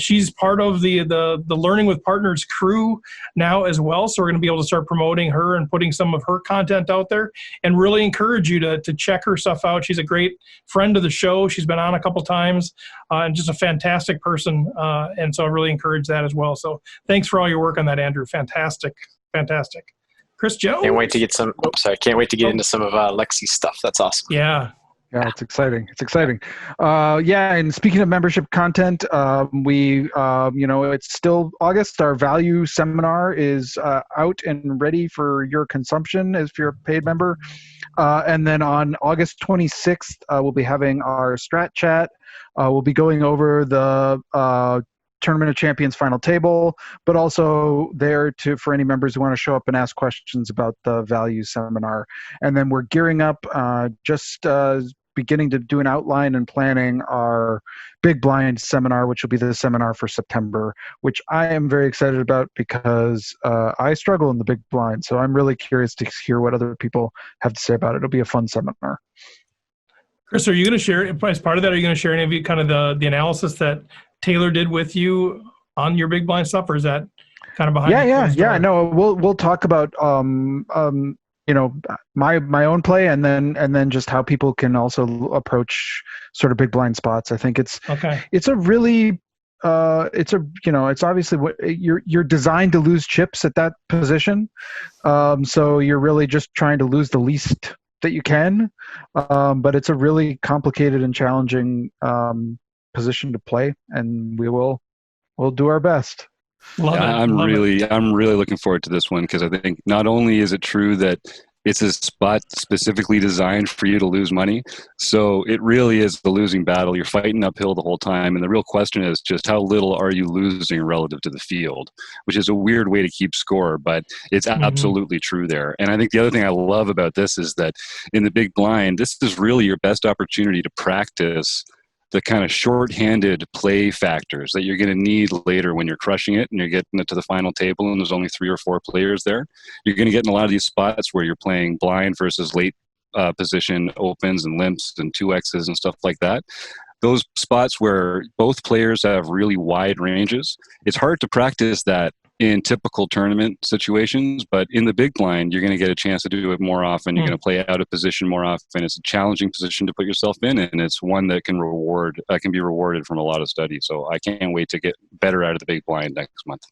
she's part of the Learning with Partners crew now as well. So we're going to be able to start promoting her and putting some of her content out there, and really encourage you to check her stuff out. She's a great friend of the show. She's been on a couple times and just a fantastic person. And so I really encourage that as well. So thanks for all your work on that, Andrew. Fantastic. Chris Jones. Can't wait to get some. Can't wait to get into some of Lexi's stuff. That's awesome. Yeah. Yeah, it's exciting. Yeah, and speaking of membership content, it's still August. Our value seminar is out and ready for your consumption if you're a paid member. And then on August 26th, we'll be having our Strat Chat. We'll be going over the Tournament of Champions final table, but also there for any members who want to show up and ask questions about the value seminar. And then we're gearing up, beginning to do an outline and planning our Big Blind seminar, which will be the seminar for September, which I am very excited about because I struggle in the Big Blind. So I'm really curious to hear what other people have to say about it. It'll be a fun seminar. Chris, are you going to share, as part of that, are you going to share any of you kind of the analysis that Taylor did with you on your Big Blind stuff, or is that kind of behind? Yeah. No, we'll talk about my own play, and then just how people can also approach sort of Big Blind spots. I think it's a really it's obviously what you're designed to lose chips at that position, so you're really just trying to lose the least that you can, but it's a really complicated and challenging position to play, and we'll do our best. Love it. I'm Love it. really looking forward to this one, because I think not only is it true that it's a spot specifically designed for you to lose money, so it really is the losing battle. You're fighting uphill the whole time, and the real question is just how little are you losing relative to the field, which is a weird way to keep score, but it's absolutely true there. And I think the other thing I love about this is that in the big blind, this is really your best opportunity to practice the kind of shorthanded play factors that you're going to need later when you're crushing it and you're getting it to the final table and there's only 3 or 4 players there. You're going to get in a lot of these spots where you're playing blind versus late position opens and limps and 2Xs and stuff like that. Those spots where both players have really wide ranges, it's hard to practice that in typical tournament situations, but in the big blind, you're going to get a chance to do it more often. You're going to play out of position more often. It's a challenging position to put yourself in, and it's one that can be rewarded from a lot of study. So I can't wait to get better out of the big blind next month.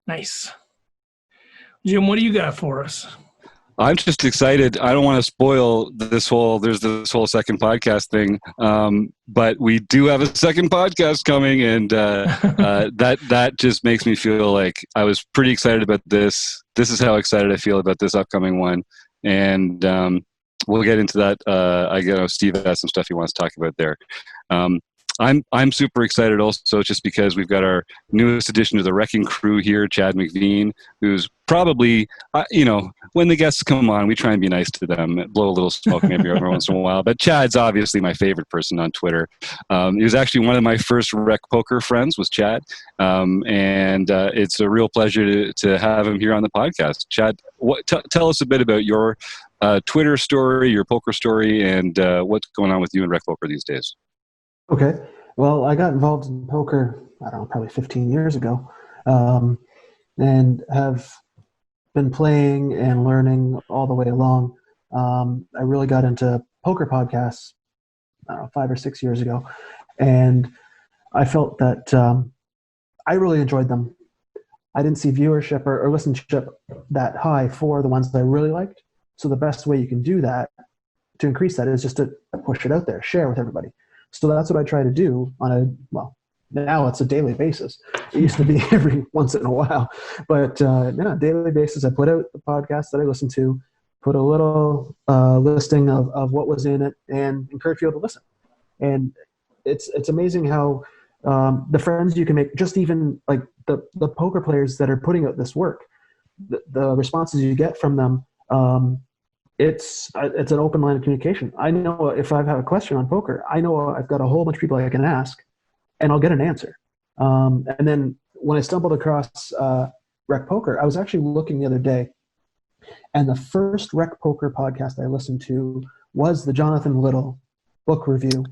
Nice. Jim, what do you got for us? I'm just excited. I don't want to spoil there's this whole second podcast thing, but we do have a second podcast coming, and that just makes me feel like I was pretty excited about this. This is how excited I feel about this upcoming one, and we'll get into that. I know Steve has some stuff he wants to talk about there. I'm super excited also just because we've got our newest addition to the Wrecking Crew here, Chad McVean, who's probably, when the guests come on, we try and be nice to them, blow a little smoke maybe every once in a while. But Chad's obviously my favorite person on Twitter. He was actually one of my first rec poker friends was Chad. And it's a real pleasure to have him here on the podcast. Chad, tell us a bit about your Twitter story, your poker story, and what's going on with you in rec poker these days. Okay. Well, I got involved in poker, I don't know, probably 15 years ago, and have been playing and learning all the way along. I really got into poker podcasts, I don't know, 5 or 6 years ago, and I felt that I really enjoyed them. I didn't see viewership or listenership that high for the ones that I really liked. So the best way you can do that, to increase that, is just to push it out there, share with everybody. So that's what I try to do now it's a daily basis. It used to be every once in a while, but daily basis. I put out the podcast that I listen to, put a little listing of what was in it, and encourage people to listen. And it's amazing how the friends you can make, just even like the poker players that are putting out this work, the responses you get from them. It's an open line of communication. I know if I have a question on poker, I know I've got a whole bunch of people I can ask, and I'll get an answer. And then when I stumbled across Rec Poker, I was actually looking the other day, and the first Rec Poker podcast I listened to was the Jonathan Little book review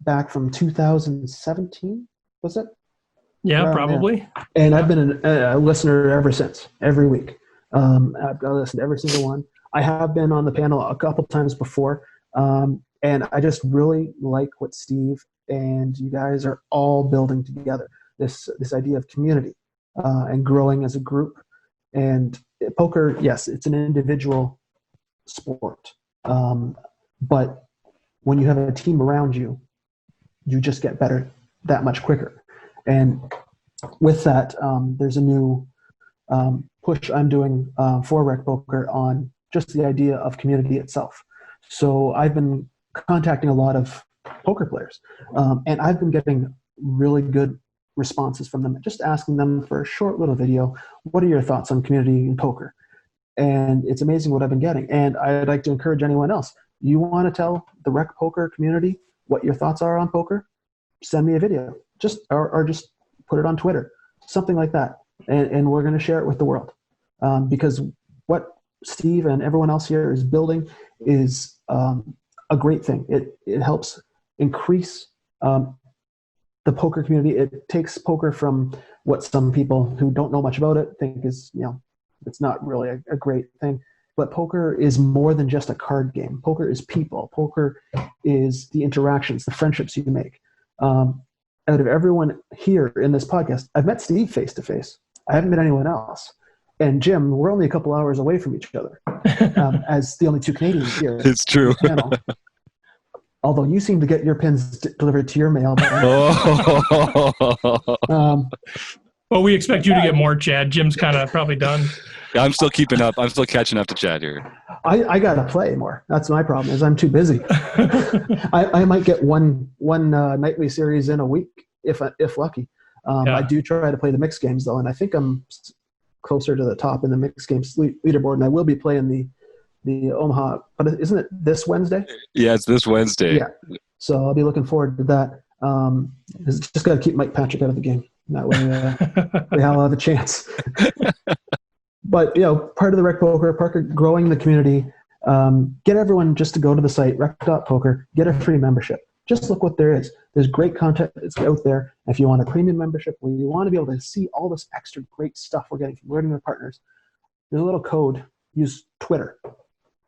back from 2017, was it? Yeah, probably. Yeah. And I've been a listener ever since, every week. I've listened to every single one. I have been on the panel a couple times before, and I just really like what Steve and you guys are all building together. This idea of community and growing as a group. And poker, yes, it's an individual sport, but when you have a team around you, you just get better that much quicker. And with that, there's a new push I'm doing for Rec Poker on just the idea of community itself. So I've been contacting a lot of poker players, and I've been getting really good responses from them, just asking them for a short little video, what are your thoughts on community in poker? And it's amazing what I've been getting. And I'd like to encourage anyone else, you want to tell the Rec Poker community what your thoughts are on poker? Send me a video, or just put it on Twitter, something like that. And we're going to share it with the world, because what Steve and everyone else here is building is a great thing. It helps increase the poker community. It takes poker from what some people who don't know much about it think is, it's not really a great thing. But poker is more than just a card game. Poker is people. Poker is the interactions, the friendships you make. Out of everyone here in this podcast, I've met Steve face to face. I haven't met anyone else. and Jim, we're only a couple hours away from each other, as the only two Canadians here. It's true. Although you seem to get your pins delivered to your mail. Well, we expect you to get more, Chad. Jim's kind of probably done. I'm still keeping up. I'm still catching up to Chad here. I got to play more. That's my problem, is I'm too busy. I might get one nightly series in a week, if lucky. I do try to play the mixed games, though, and I think I'm closer to the top in the mixed games leaderboard, and I will be playing the Omaha. But isn't it this Wednesday? Yeah, it's this Wednesday. Yeah. So I'll be looking forward to that. Just got to keep Mike Patrick out of the game. That way we all have a chance. But, part of the Rec Poker, growing the community, get everyone just to go to the site, rec.poker, get a free membership. Just look what there is. There's great content that's out there. If you want a premium membership, where you want to be able to see all this extra great stuff we're getting from learning with partners, there's a little code. Use Twitter.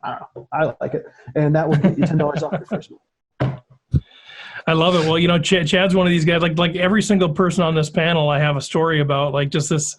I don't know. I like it. And that will get you $10 off your first month. I love it. Well, Chad's one of these guys, like every single person on this panel, I have a story about, like, just this,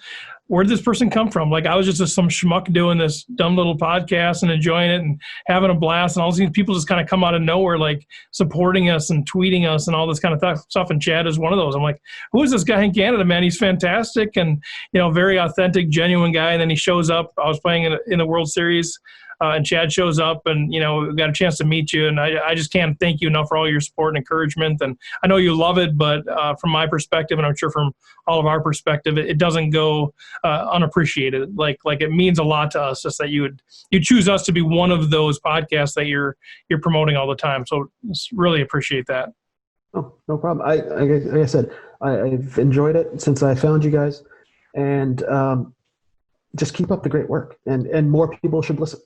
where did this person come from? Like, I was just some schmuck doing this dumb little podcast and enjoying it and having a blast. And all these people just kind of come out of nowhere, like supporting us and tweeting us and all this kind of stuff. And Chad is one of those. I'm like, who is this guy in Canada, man? He's fantastic and, very authentic, genuine guy. And then he shows up. I was playing in the World Series. And Chad shows up and, we got a chance to meet you. And I just can't thank you enough for all your support and encouragement. And I know you love it, but from my perspective, and I'm sure from all of our perspective, it doesn't go unappreciated. Like it means a lot to us just that you choose us to be one of those podcasts that you're promoting all the time. So really appreciate that. Oh, no problem. Like I said, I've enjoyed it since I found you guys. And just keep up the great work, and more people should listen.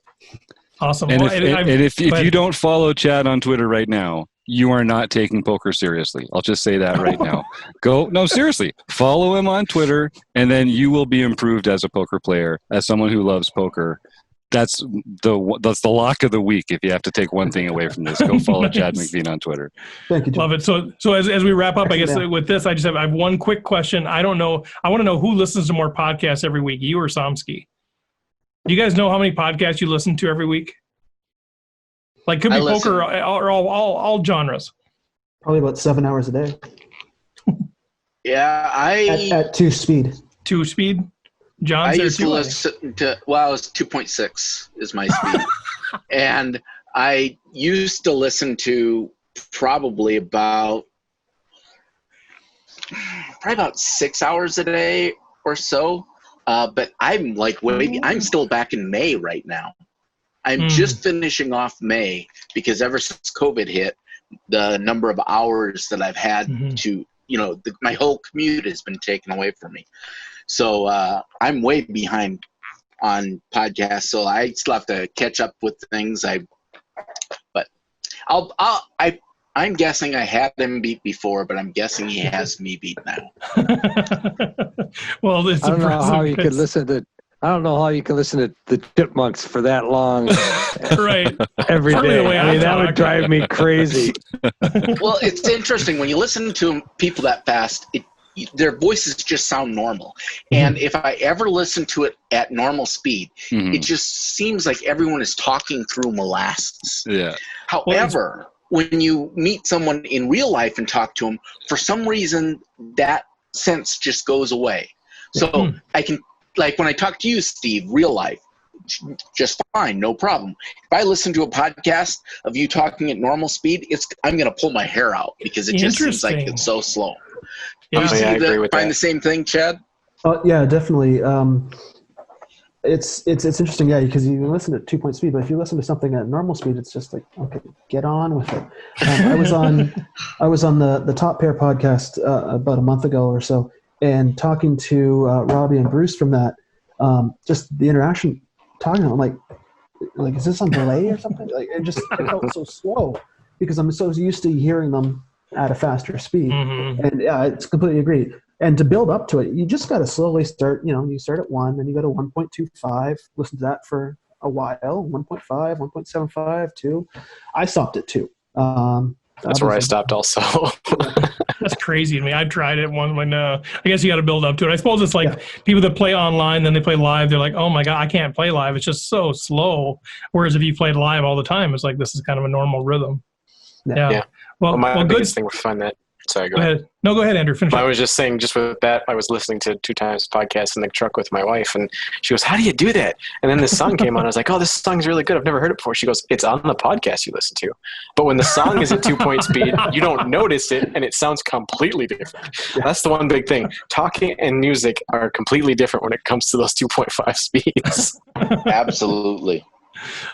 Awesome. And if you don't follow Chad on Twitter right now, you are not taking poker seriously. I'll just say that right now. Seriously, follow him on Twitter, and then you will be improved as a poker player, as someone who loves poker. That's the lock of the week. If you have to take one thing away from this, go follow nice. Chad McVean on Twitter. Thank you, Jim. Love it. So as we wrap up, I guess with this, I have one quick question. I don't know. I want to know who listens to more podcasts every week, you or Somsky? Do you guys know how many podcasts you listen to every week? Like, could be poker or all genres. Probably about 7 hours a day. Yeah, at 2 speed. 2 speed. John's I used to listen to, it was 2.6 is my speed. And I used to listen to probably about 6 hours a day or so. But I'm I'm still back in May right now. I'm just finishing off May because ever since COVID hit, the number of hours that I've had to, my whole commute has been taken away from me. So I'm way behind on podcasts, so I still have to catch up with things. I'm guessing I had him beat before, but I'm guessing he has me beat now. Well, it's I don't know how you could listen to. I don't know how you can listen to the Chipmunks for that long, right? Every day. I mean, that would drive me crazy. Well, it's interesting when you listen to people that fast. Their voices just sound normal. And if I ever listen to it at normal speed, it just seems like everyone is talking through molasses. Yeah. However, when you meet someone in real life and talk to them, for some reason, that sense just goes away. So I can, like when I talk to you, Steve, real life, just fine, no problem. If I listen to a podcast of you talking at normal speed, I'm going to pull my hair out because it just seems like it's so slow. Yeah, I agree with that. Find the same thing, Chad? Yeah, definitely. It's interesting, yeah, because you listen at 2 point speed, but if you listen to something at normal speed, it's just like, okay, get on with it. I was on the Top Pair podcast about a month ago or so, and talking to Robbie and Bruce from that, just the interaction, talking to them, like is this on delay or something? Like it felt so slow because I'm so used to hearing them at a faster speed. And yeah, it's completely agreed. And to build up to it, you just got to slowly start, you start at 1, then you go to 1.25, listen to that for a while, 1.5, 1.75, 2. I stopped at 2. That's where I Obviously. stopped also. That's crazy to me. I've tried it one when I guess you got to build up to it. I suppose it's like people that play online, then they play live. They're like, oh my God, I can't play live. It's just so slow. Whereas if you played live all the time, it's like, this is kind of a normal rhythm. Yeah. Well, my good. biggest thing with fun that, sorry, go ahead. No, go ahead, Andrew. Finish I up. was just saying, just with that, I was listening to 2 Times podcast in the truck with my wife, and she goes, how do you do that? And then this song came on. I was like, oh, this song's really good. I've never heard it before. She goes, it's on the podcast you listen to. But when the song is at 2-point speed, you don't notice it, and it sounds completely different. That's the one big thing. Talking and music are completely different when it comes to those 2.5 speeds. Absolutely.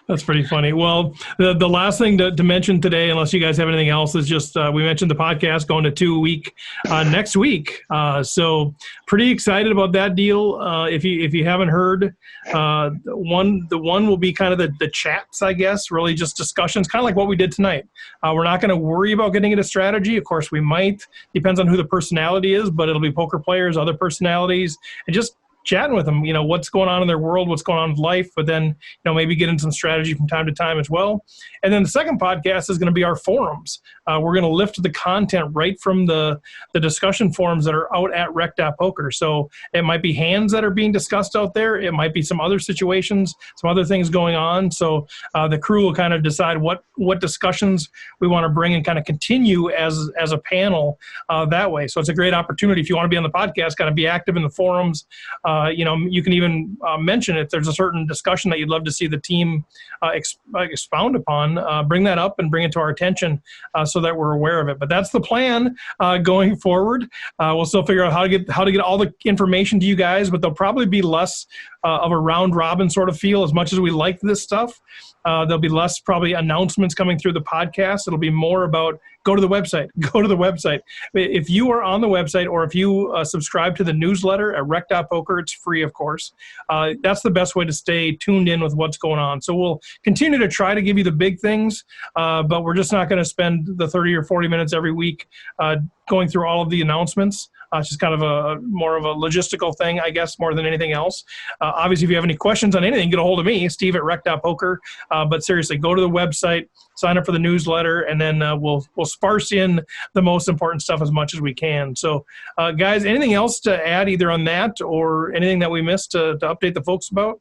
That's pretty funny. Well, the last thing to mention today, unless you guys have anything else, is just we mentioned the podcast going to 2-week next week. So pretty excited about that deal. If you haven't heard, the one will be kind of the chats, I guess, really just discussions, kind of like what we did tonight. We're not going to worry about getting into strategy. Of course, we might. Depends on who the personality is, but it'll be poker players, other personalities, and just chatting with them, what's going on in their world, what's going on with life, but then, maybe get into some strategy from time to time as well. And then the second podcast is going to be our forums. We're going to lift the content right from the discussion forums that are out at rec.poker. So it might be hands that are being discussed out there. It might be some other situations, some other things going on. So the crew will kind of decide what discussions we want to bring and kind of continue as a panel that way. So it's a great opportunity. If you want to be on the podcast, got to be active in the forums. You can even mention if there's a certain discussion that you'd love to see the team expound upon, bring that up and bring it to our attention so that we're aware of it. But that's the plan going forward. We'll still figure out how to get all the information to you guys, but there'll probably be less of a round robin sort of feel. As much as we like this stuff, there'll be less probably announcements coming through the podcast. It'll be more about go to the website. If you are on the website or if you subscribe to the newsletter at rec.poker, it's free, of course. That's the best way to stay tuned in with what's going on. So we'll continue to try to give you the big things, but we're just not going to spend the 30 or 40 minutes every week going through all of the announcements. It's just kind of more of a logistical thing, I guess, more than anything else. Obviously, if you have any questions on anything, get a hold of me, Steve at rec.poker. But seriously, go to the website, sign up for the newsletter, and then we'll sparse in the most important stuff as much as we can. So, guys, anything else to add either on that or anything that we missed to update the folks about?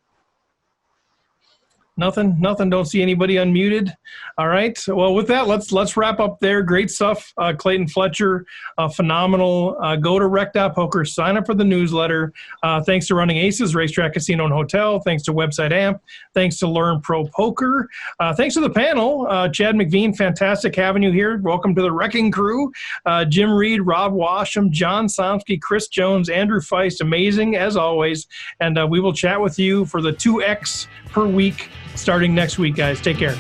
Nothing. Don't see anybody unmuted. All right. Well, with that, let's wrap up there. Great stuff. Clayton Fletcher, phenomenal. Go to rec.poker, sign up for the newsletter. Thanks to Running Aces, Racetrack Casino and Hotel. Thanks to Website Amp. Thanks to Learn Pro Poker. Thanks to the panel. Chad McVean, fantastic having you here. Welcome to the Wrecking Crew. Jim Reed, Rob Washam, John Somsky, Chris Jones, Andrew Feist. Amazing as always. And we will chat with you for the 2X per week starting next week, guys. Take care.